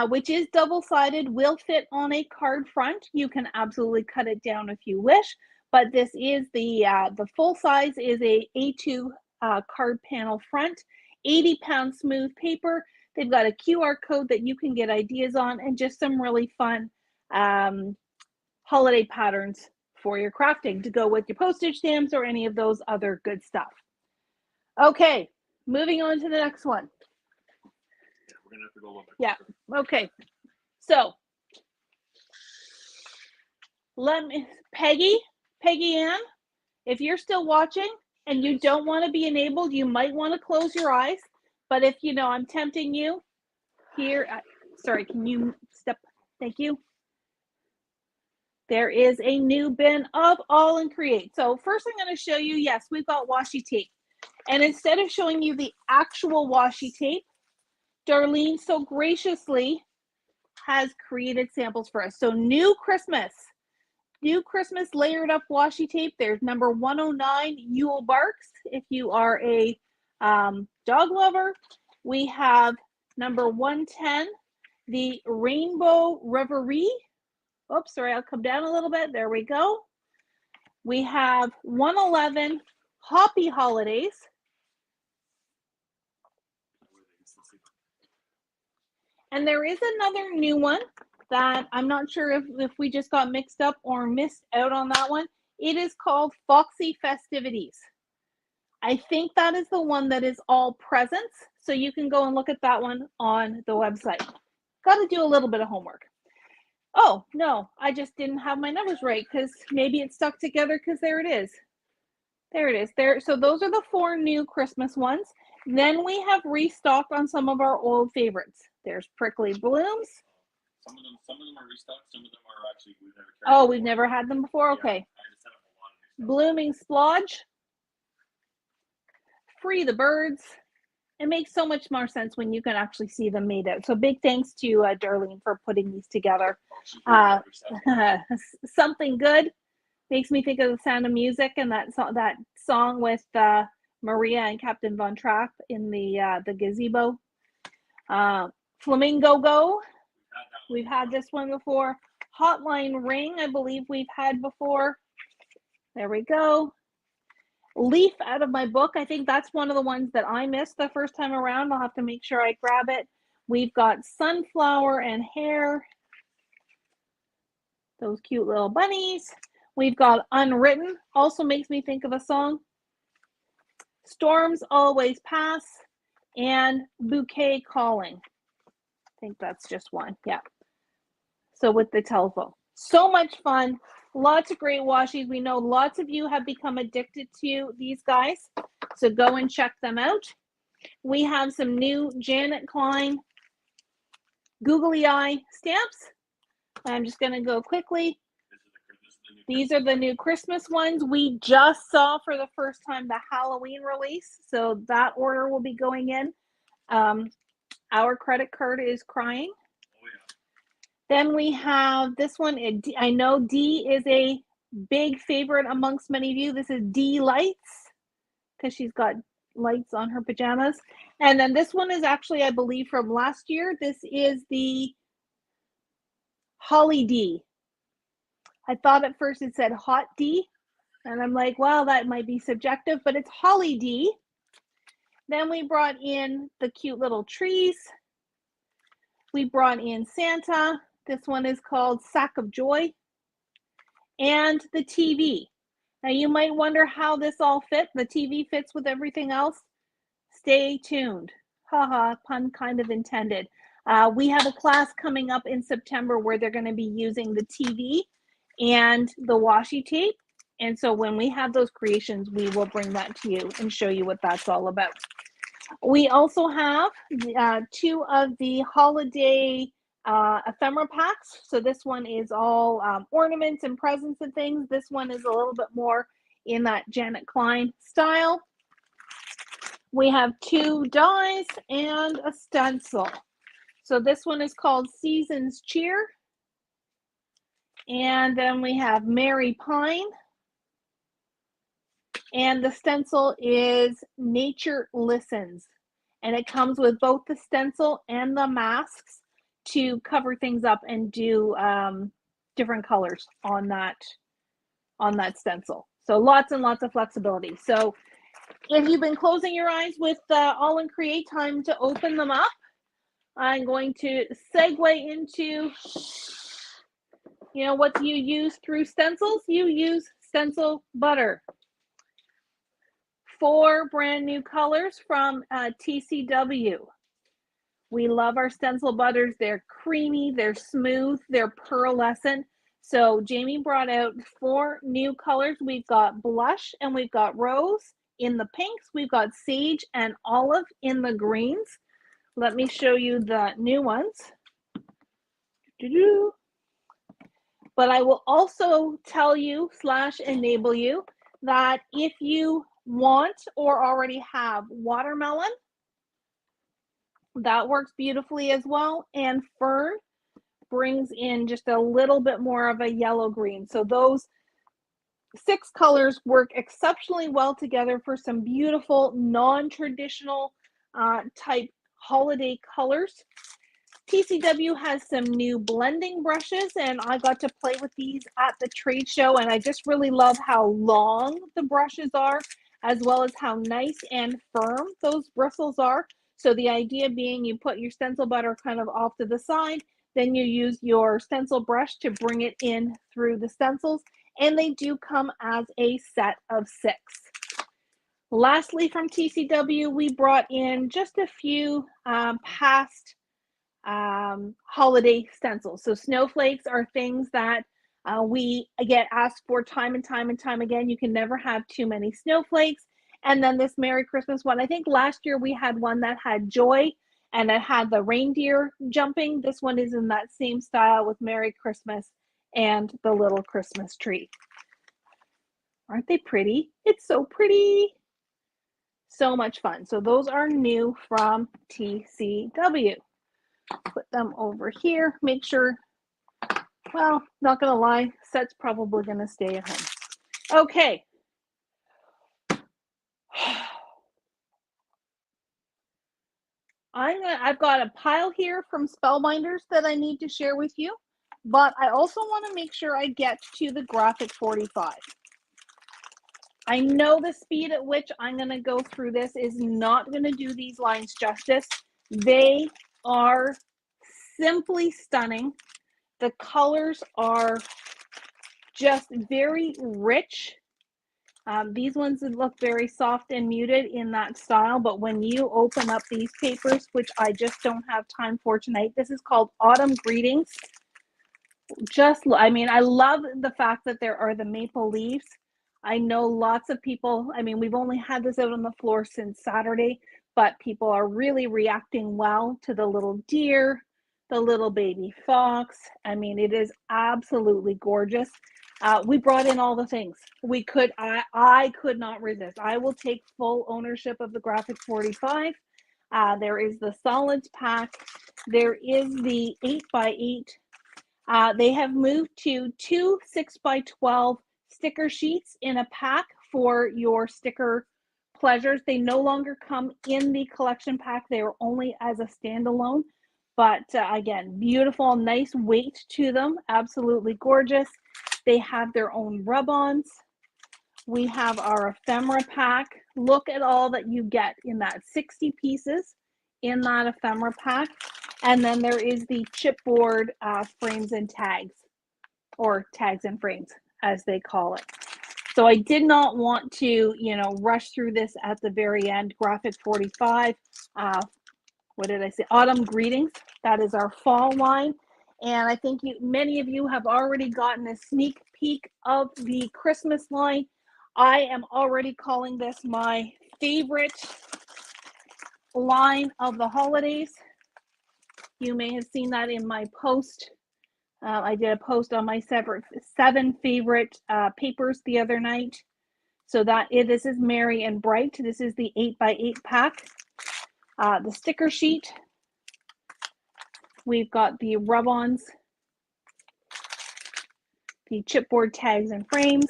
which is double-sided, will fit on a card front. You can absolutely cut it down if you wish, but this is the full size is a A2 card panel front, 80-pound smooth paper. They've got a QR code that you can get ideas on, and just some really fun holiday patterns for your crafting to go with your postage stamps or any of those other good stuff. Okay, moving on to the next one. Yeah, we're gonna have to go a little bit. Yeah. Okay. So let me, Peggy Ann, if you're still watching and you don't want to be enabled, you might want to close your eyes. But if you know I'm tempting you here, sorry, can you step? Thank you. There is a new bin of All and Create. So first I'm going to show you, yes, we've got washi tape. And instead of showing you the actual washi tape, Darlene so graciously has created samples for us. So new Christmas layered up washi tape. There's number 109 Yule Barks if you are a dog lover. We have number 110, the Rainbow Reverie. Oops, sorry, I'll come down a little bit. There we go. We have 111 Hoppy Holidays. And there is another new one that I'm not sure if we just got mixed up or missed out on that one. It is called Foxy Festivities. I think that is the one that is all presents. So you can go and look at that one on the website. Got to do a little bit of homework. Oh, no, I just didn't have my numbers right because maybe it stuck together because there it is. There it is. There. So those are the 4 new Christmas ones. Then we have restocked on some of our old favorites. There's Prickly Blooms. Some of them are restocked. Some of them are actually we've never tried. Oh, we've never had them before? Okay. Yeah, I just have a lot of new stuff. Blooming Splodge. Free the Birds. It makes so much more sense when you can actually see them made out. So big thanks to Darlene for putting these together. Something Good makes me think of The Sound of Music and that song with Maria and Captain Von Trapp in the gazebo. Flamingo Go. We've had this one before. Hotline Ring, I believe we've had before. There we go. Leaf Out of My Book. I think that's one of the ones that I missed the first time around. I'll have to make sure I grab it. We've got Sunflower and Hair. Those cute little bunnies. We've got Unwritten. Also makes me think of a song. Storms Always Pass. And Bouquet Calling. I think that's just one. Yeah. So with the telephone. So much fun. Lots of great washies. We know lots of you have become addicted to these guys. So go and check them out. We have some new Janet Klein Googly Eye stamps. I'm just going to go quickly. These are the new Christmas ones. We just saw for the first time the Halloween release. So that order will be going in. Our credit card is crying. Then we have this one. I know D is a big favorite amongst many of you. This is D Lights because she's got lights on her pajamas. And then this one is actually, I believe, from last year. This is the Holly D. I thought at first it said Hot D, and I'm like, well, that might be subjective, but it's Holly D. Then we brought in the cute little trees. We brought in Santa. This one is called Sack of Joy. And the TV. Now you might wonder how this all fit. The TV fits with everything else. Stay tuned. Haha, pun kind of intended. We have a class coming up in September where they're going to be using the TV and the washi tape. And so when we have those creations, we will bring that to you and show you what that's all about. We also have 2 of the holiday ephemera packs. So this one is all ornaments and presents and things. This one is a little bit more in that Janet Klein style. We have 2 dies and a stencil. So this one is called Seasons Cheer. And then we have Mary Pine. And the stencil is Nature Listens. And it comes with both the stencil and the masks to cover things up and do different colors on that stencil. So lots and lots of flexibility. So if you've been closing your eyes with All in Create, time to open them up. I'm going to segue into, what do you use through stencils? You use stencil butter. 4 brand new colors from TCW. We love our stencil butters. They're creamy, they're smooth, they're pearlescent. So Jamie brought out 4 new colors. We've got blush and we've got rose in the pinks. We've got sage and olive in the greens. Let me show you the new ones. But I will also tell you / enable you that if you want or already have watermelon, that works beautifully as well. And fern brings in just a little bit more of a yellow green. So those 6 colors work exceptionally well together for some beautiful non-traditional type holiday colors. TCW has some new blending brushes, and I got to play with these at the trade show, and I just really love how long the brushes are, as well as how nice and firm those bristles are. So the idea being you put your stencil butter kind of off to the side, then you use your stencil brush to bring it in through the stencils, and they do come as a set of 6. Lastly, from TCW, we brought in just a few past holiday stencils. So snowflakes are things that we get asked for time and time and time again. You can never have too many snowflakes. And then this Merry Christmas one, I think last year we had one that had joy and it had the reindeer jumping. This one is in that same style with Merry Christmas and the little Christmas tree. Aren't they pretty? It's so pretty. So much fun. So those are new from TCW. Put them over here. Make sure, well, not gonna lie, Set's probably gonna stay at home. Okay. I've got a pile here from Spellbinders that I need to share with you, but I also want to make sure I get to the Graphic 45. I know the speed at which I'm going to go through this is not going to do these lines justice. They are simply stunning. The colors are just very rich. These ones look very soft and muted in that style, but when you open up these papers, which I just don't have time for tonight, this is called Autumn Greetings. I love the fact that there are the maple leaves. I know lots of people, we've only had this out on the floor since Saturday, but people are really reacting well to the little deer, the little baby fox. It is absolutely gorgeous. We brought in all the things. I could not resist. I will take full ownership of the Graphic 45. There is the solids pack. There is the 8x8 They have moved to 2 6x12 sticker sheets in a pack for your sticker pleasures. They no longer come in the collection pack. They are only as a standalone. But again, beautiful, nice weight to them. Absolutely gorgeous. They have their own rub-ons. We have our ephemera pack. Look at all that you get in that 60 pieces in that ephemera pack. And then there is the chipboard frames and tags, or tags and frames, as they call it. So I did not want to, rush through this at the very end. Graphic 45, what did I say? Autumn Greetings. That is our fall line. And I think many of you have already gotten a sneak peek of the Christmas line. I am already calling this my favorite line of the holidays. You may have seen that in my post. I did a post on my seven favorite papers the other night. So this is Merry and Bright. This is the 8x8 pack. The sticker sheet. We've got the rub-ons, the chipboard tags and frames,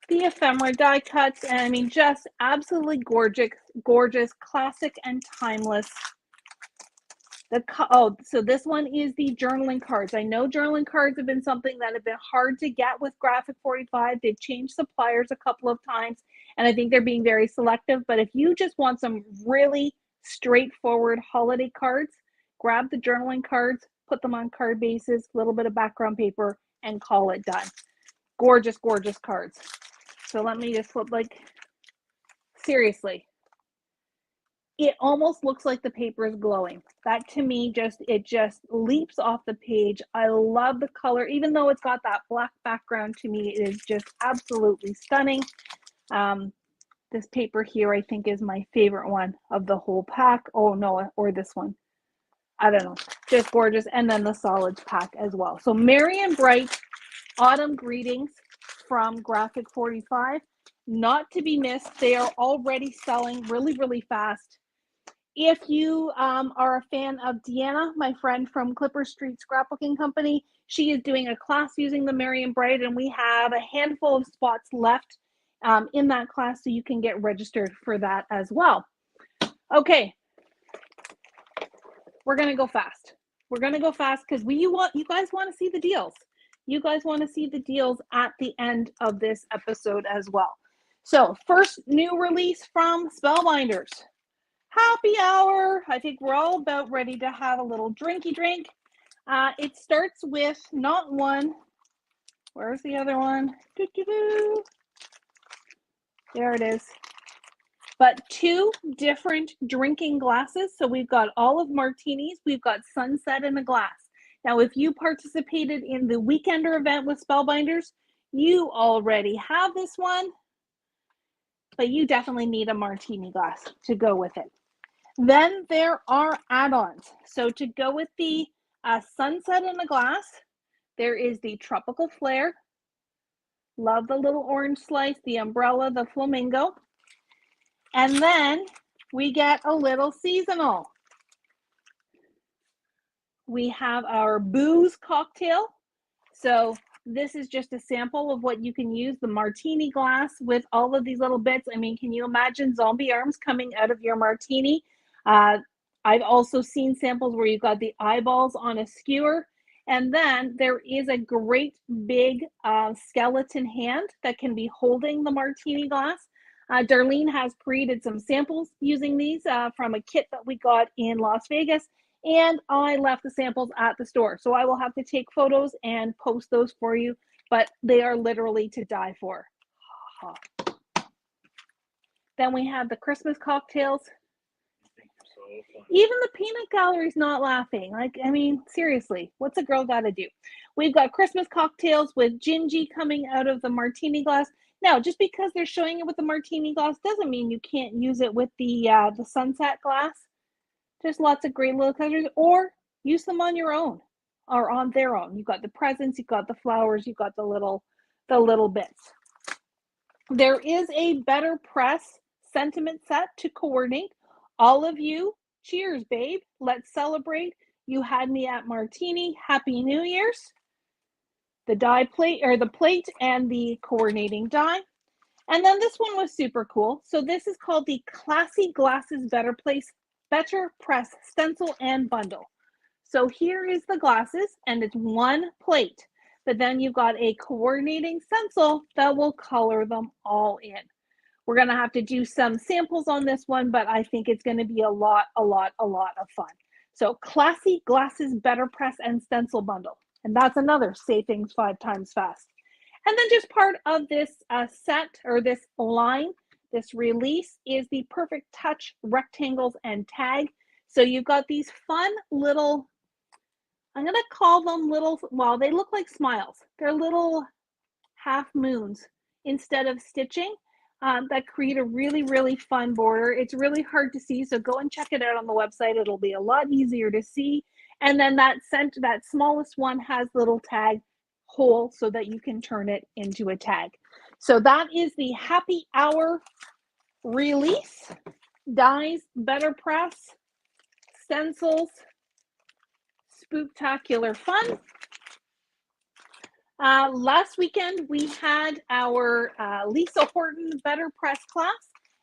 the ephemera die cuts, and I mean, just absolutely gorgeous, classic and timeless. So this one is the journaling cards. I know journaling cards have been something that have been hard to get with Graphic 45. They've changed suppliers a couple of times, and I think they're being very selective. But if you just want some really straightforward holiday cards, grab the journaling cards, put them on card bases, a little bit of background paper, and call it done. Gorgeous, gorgeous cards. So let me just flip, seriously. It almost looks like the paper is glowing. That to me, it just leaps off the page. I love the color, even though it's got that black background. To me, it is just absolutely stunning. This paper here, I think, is my favorite one of the whole pack. Oh no, or this one. I don't know, just gorgeous. And then the solids pack as well. So Merry and Bright Autumn Greetings from Graphic 45. Not to be missed. They are already selling really, really fast. If you are a fan of Deanna, my friend from Clipper Street Scrapbooking Company, she is doing a class using the Merry and Bright, and we have a handful of spots left in that class, so you can get registered for that as well. Okay, we're gonna go fast. We're gonna go fast because you guys want to see the deals. You guys want to see the deals at the end of this episode as well. So first new release from Spellbinders. Happy hour. I think we're all about ready to have a little drinky drink. It starts with not one. Where's the other one? There it is. But two different drinking glasses. So we've got olive martinis. We've got sunset in a glass. Now, if you participated in the Weekender event with Spellbinders, you already have this one, but you definitely need a martini glass to go with it. Then there are add-ons. So to go with the sunset in a glass, there is the tropical flare. Love the little orange slice, the umbrella, the flamingo. And then we get a little seasonal. We have our booze cocktail. So this is just a sample of what you can use, the martini glass with all of these little bits. I mean, can you imagine zombie arms coming out of your martini? I've also seen samples where you've got the eyeballs on a skewer. And then there is a great big skeleton hand that can be holding the martini glass. Darlene has created some samples using these from a kit that we got in Las Vegas. And I left the samples at the store. So I will have to take photos and post those for you. But they are literally to die for. Then we have the Christmas cocktails. Even the peanut gallery's not laughing. I mean, seriously, what's a girl got to do? We've got Christmas cocktails with gingy coming out of the martini glass. Now, just because they're showing it with the martini glass doesn't mean you can't use it with the sunset glass. There's lots of great little colors, or use them on your own or on their own. You've got the presents, you've got the flowers, you've got the little bits. There is a Better Press sentiment set to coordinate. All of you, cheers, babe. Let's celebrate. You had me at martini. Happy New Year's. The die plate, or the plate, and the coordinating die. And then this one was super cool. So this is called the Classy Glasses Better Press Stencil and Bundle. So here is the glasses, and it's one plate, but then you've got a coordinating stencil that will color them all in. We're going to have to do some samples on this one, but I think it's going to be a lot of fun. So Classy Glasses Better Press and Stencil Bundle. And that's another Say Things 5 Times Fast. And then just part of this set, or this line, this release, is the Perfect Touch rectangles and tag. So you've got these fun little, I'm going to call them little, well, they look like smiles. They're little half moons instead of stitching. That create a really fun border. It's really hard to see, so go and check it out on the website. It'll be a lot easier to see. And then that smallest one has little tag hole so that you can turn it into a tag. So that is the Happy Hour release. Dies, Better Press, stencils, spooktacular fun. Last weekend we had our Lisa Horton Better Press class,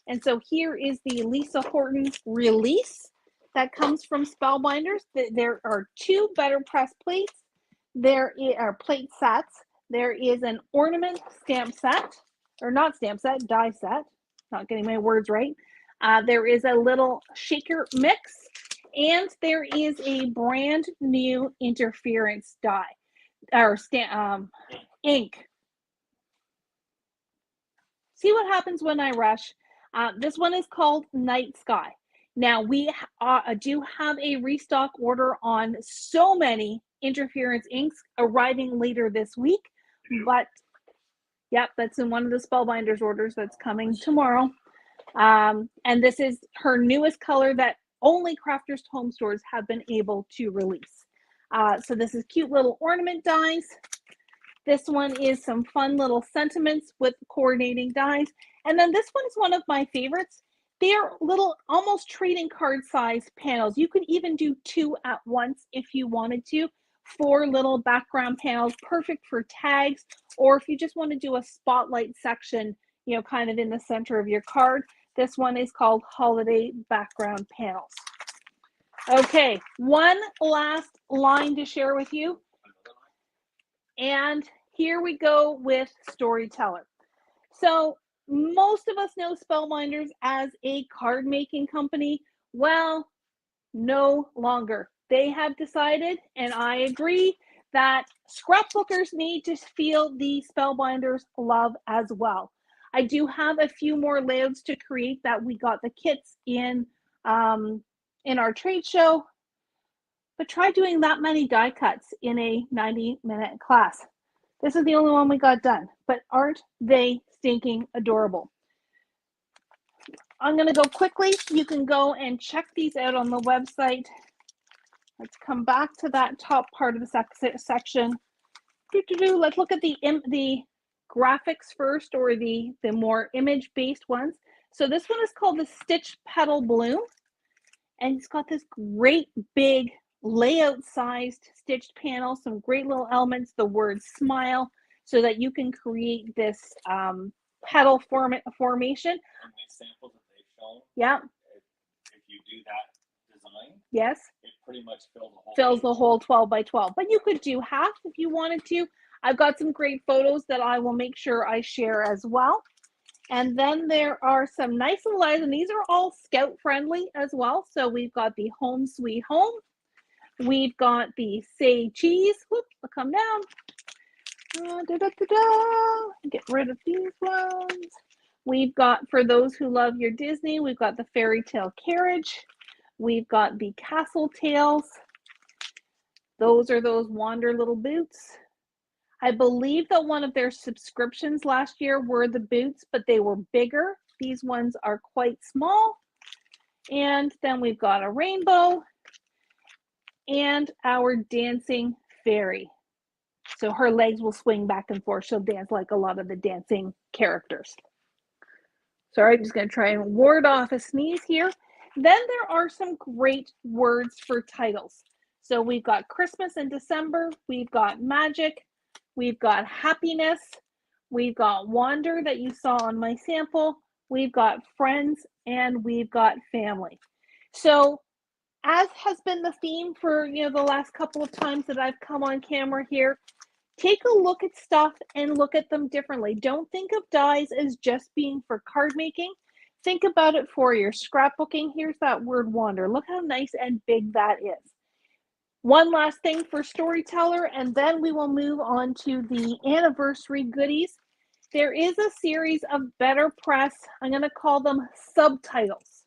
and so here is the Lisa Horton release that comes from Spellbinders. There are 2 Better Press plates. There are plate sets. There is an ornament stamp set, or not stamp set, die set. Not getting my words right. There is a little shaker mix, and there is a brand new interference die. Or ink. See what happens when I rush. This one is called Night Sky. Now we do have a restock order on so many interference inks arriving later this week, but yep, that's in one of the Spellbinders orders that's coming tomorrow. And this is her newest color that only Crafters Home Stores have been able to release. So this is cute little ornament dies. This one is some fun little sentiments with coordinating dies. And then this one is one of my favorites. They're little, almost trading card size panels. You could even do 2 at once if you wanted to. 4 little background panels, perfect for tags, or if you just want to do a spotlight section, you know, kind of in the center of your card. This one is called Holiday Background Panels. Okay, one last line to share with you. And here we go with Storyteller. So most of us know Spellbinders as a card making company. Well, no longer. They have decided, and I agree, that scrapbookers need to feel the Spellbinders love as well. I do have a few more layouts to create that we got the kits in our trade show, but try doing that many die cuts in a 90-minute class. This is the only one we got done, but aren't they stinking adorable? I'm going to go quickly. You can go and check these out on the website. Let's come back to that top part of the section. Let's look at the graphics first, or the more image-based ones. So this one is called the Stitch Petal Bloom, and it's got this great big layout-sized stitched panel, some great little elements, the word smile, so that you can create this petal formation. And the samples that they've shown, yeah, if you do that design, yes, it pretty much fills the whole 12 by 12. But you could do half if you wanted to. I've got some great photos that I will make sure I share as well. And then there are some nice little lines, and these are all Scout friendly as well. So we've got the Home Sweet Home. We've got the Say Cheese. Whoop, I'll come down. Get rid of these ones. We've got, for those who love your Disney, we've got the Fairy Tale Carriage. We've got the Castle Tales. Those are those Wander Little Boots. I believe that one of their subscriptions last year were the boots, but they were bigger. These ones are quite small. And then we've got a rainbow and our dancing fairy. So her legs will swing back and forth. She'll dance like a lot of the dancing characters. Sorry, I'm just going to try and ward off a sneeze here. Then there are some great words for titles. So we've got Christmas in December, we've got magic, we've got happiness, we've got wander that you saw on my sample, we've got friends, and we've got family. So as has been the theme for the last couple of times that I've come on camera here, take a look at stuff and look at them differently. Don't think of dies as just being for card making. Think about it for your scrapbooking. Here's that word wander. Look how nice and big that is. One last thing for Storyteller, and then we will move on to the anniversary goodies. There is a series of Better Press, I'm going to call them subtitles.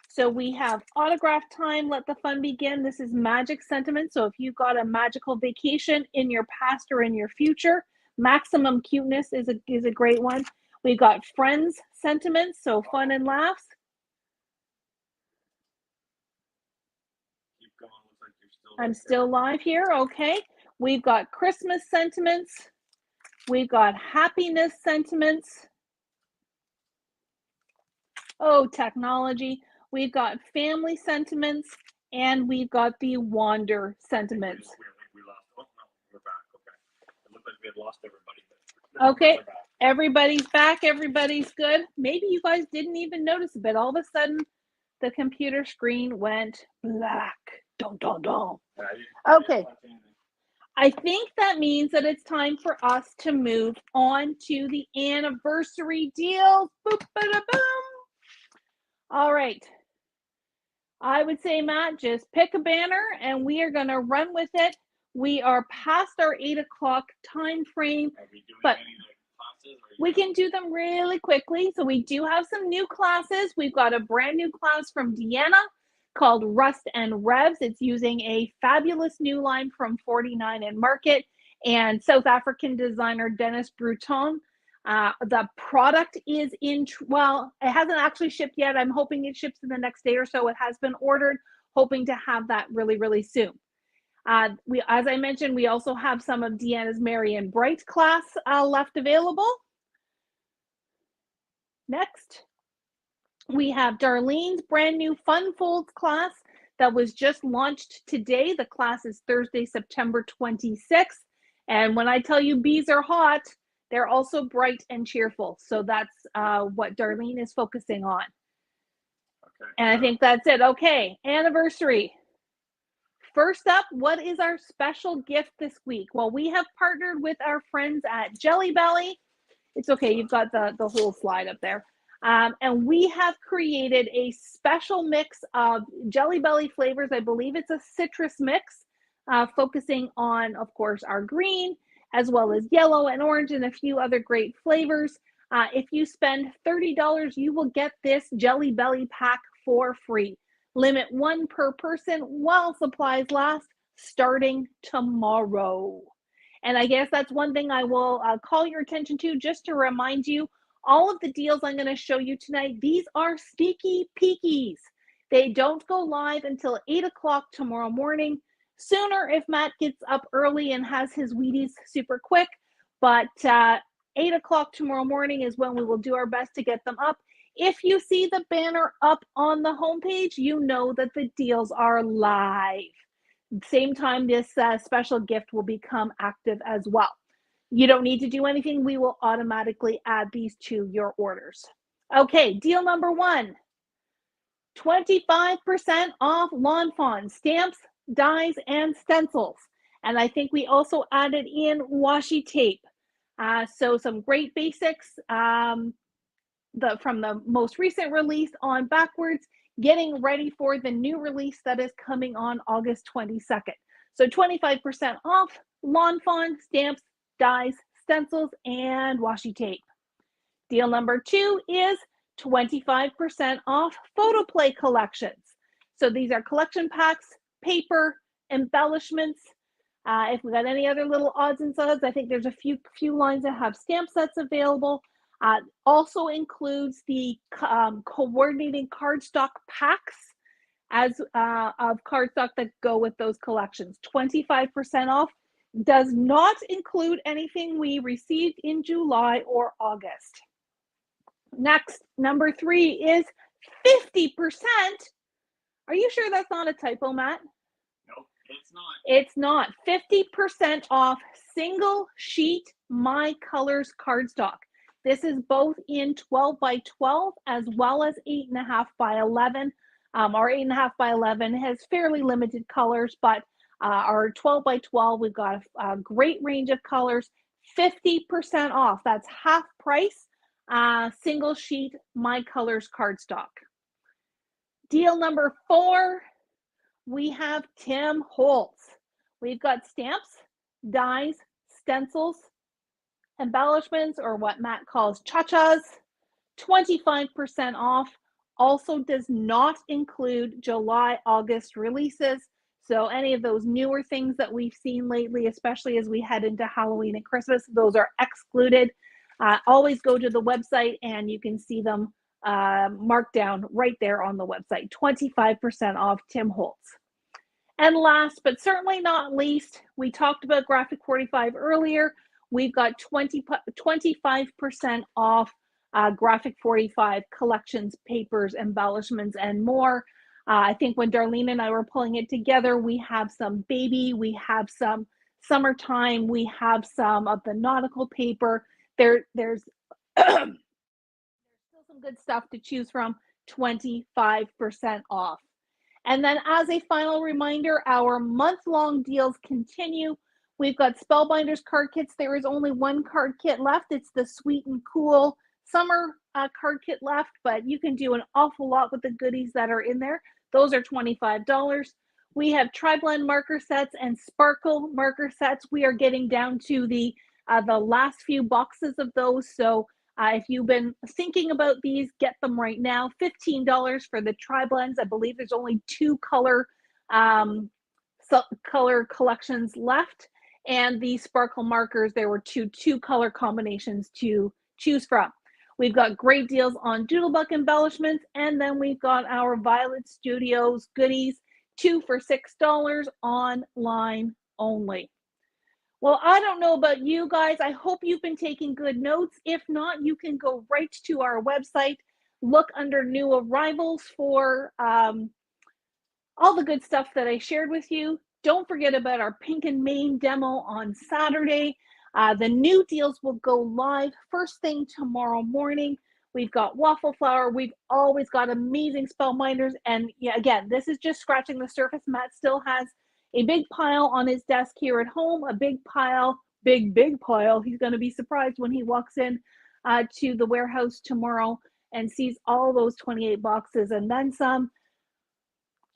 So we have Autograph Time, Let the Fun Begin. This is magic sentiment. So if you've got a magical vacation in your past or in your future, Maximum Cuteness is a great one. We've got Friends sentiments, so fun and laughs. Keep going. Looks like you're still. I'm still live here. Okay. We've got Christmas sentiments. We've got happiness sentiments. Oh, technology. We've got family sentiments, and we've got the wander sentiments. We lost. Oh, no, we're back. Okay. It looked like we had lost everybody. But okay. Everybody's back. Everybody's good. Maybe you guys didn't even notice it, but all of a sudden, the computer screen went black. Dun, dun, dun. Okay. I think that means that it's time for us to move on to the anniversary deals. Boop, bada, boom. All right. I would say, Matt, just pick a banner and we are going to run with it. We are past our 8 o'clock time frame, but we can do them really quickly. So we do have some new classes. We've got a brand new class from Deanna called Rust and Revs. It's using a fabulous new line from 49 and Market and South African designer Dennis Bruton. The product is in, well, it hasn't actually shipped yet. I'm hoping it ships in the next day or so. It has been ordered, hoping to have that really, really soon. As I mentioned, we also have some of Deanna's Merry and Bright class left available. Next, we have Darlene's brand new Fun Folds class that was just launched today. The class is Thursday, September 26th. And when I tell you bees are hot, they're also bright and cheerful. So that's what Darlene is focusing on. Okay. And I think that's it. Okay, anniversary. First up, what is our special gift this week? Well, we have partnered with our friends at Jelly Belly. It's okay, you've got the whole slide up there. And we have created a special mix of Jelly Belly flavors. I believe it's a citrus mix, focusing on, of course, our green, as well as yellow and orange and a few other great flavors. If you spend $30, you will get this Jelly Belly pack for free. Limit 1 per person while supplies last, starting tomorrow. And I guess that's one thing I will call your attention to, just to remind you, all of the deals I'm going to show you tonight, these are sneaky peekies. They don't go live until 8 o'clock tomorrow morning. Sooner if Matt gets up early and has his Wheaties super quick, but 8 o'clock tomorrow morning is when we will do our best to get them up. If you see the banner up on the homepage, you know that the deals are live. Same time, this special gift will become active as well. You don't need to do anything. We will automatically add these to your orders. Okay, deal number 1, 25% off Lawn Fawn stamps, dies, and stencils. And I think we also added in washi tape. So some great basics from the most recent release on backwards, getting ready for the new release that is coming on August 22nd. So 25% off Lawn Fawn stamps, dies, stencils, and washi tape. Deal number 2 is 25% off Photoplay collections. So these are collection packs, paper, embellishments. If we got any other little odds and sods, I think there's a few lines that have stamp sets available. Also includes the coordinating cardstock packs of cardstock that go with those collections. 25% off. Does not include anything we received in July or August. Next, number 3 is 50%. Are you sure that's not a typo, Matt? No. It's not. It's not. 50% off single sheet My Colors cardstock. This is both in 12 by 12 as well as 8.5 by 11. Our 8.5 by 11 has fairly limited colors, but our 12 by 12, we've got a great range of colors. 50% off. That's half price. Single sheet My Colors cardstock. Deal number 4, we have Tim Holtz. We've got stamps, dies, stencils, embellishments, or what Matt calls cha-chas, 25% off. Also does not include July, August releases. So any of those newer things that we've seen lately, especially as we head into Halloween and Christmas, those are excluded. Always go to the website and you can see them marked down right there on the website. 25% off Tim Holtz. And last but certainly not least, we talked about Graphic 45 earlier. We've got 25% off Graphic 45 collections, papers, embellishments, and more. I think when Darlene and I were pulling it together, we have some baby, we have some summertime, we have some of the nautical paper. There's still some good stuff to choose from. 25% off. And then as a final reminder, our month-long deals continue. We've got Spellbinders card kits. There is only one card kit left. It's the Sweet and Cool summer card kit left, but you can do an awful lot with the goodies that are in there. Those are $25. We have Tri-Blend marker sets and Sparkle marker sets. We are getting down to the last few boxes of those. So if you've been thinking about these, get them right now. $15 for the Tri-Blends. I believe there's only 2 color collections left. And the Sparkle markers, there were two color combinations to choose from. We've got great deals on Doodlebug embellishments, and then we've got our Violet Studios goodies, 2 for $6 online only. Well, I don't know about you guys. I hope you've been taking good notes. If not, you can go right to our website, look under new arrivals for all the good stuff that I shared with you. Don't forget about our Pink and Main demo on Saturday. The new deals will go live first thing tomorrow morning. We've got Waffle Flower. We've always got amazing Spellbinders. And yeah, again, this is just scratching the surface. Matt still has a big pile on his desk here at home, a big pile, big pile. He's going to be surprised when he walks in to the warehouse tomorrow and sees all those 28 boxes and then some.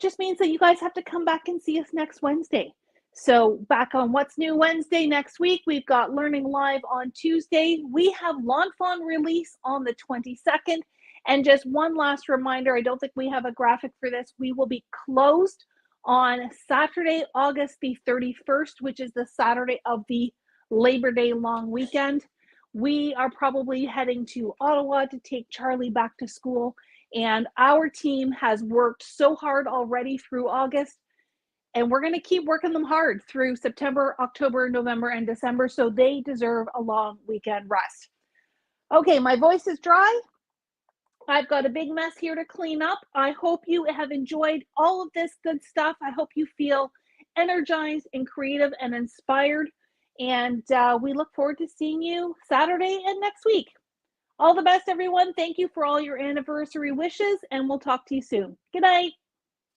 Just means that you guys have to come back and see us next Wednesday. So back on What's New Wednesday next week, we've got Learning Live on Tuesday. We have Lawn Fawn release on the 22nd. And just one last reminder, I don't think we have a graphic for this. We will be closed on Saturday, August the 31st, which is the Saturday of the Labor Day long weekend. We are probably heading to Ottawa to take Charlie back to school. And our team has worked so hard already through August. And we're going to keep working them hard through September, October, November, and December. So they deserve a long weekend rest. Okay, my voice is dry. I've got a big mess here to clean up. I hope you have enjoyed all of this good stuff. I hope you feel energized and creative and inspired. And we look forward to seeing you Saturday and next week. All the best, everyone. Thank you for all your anniversary wishes, and we'll talk to you soon. Good night.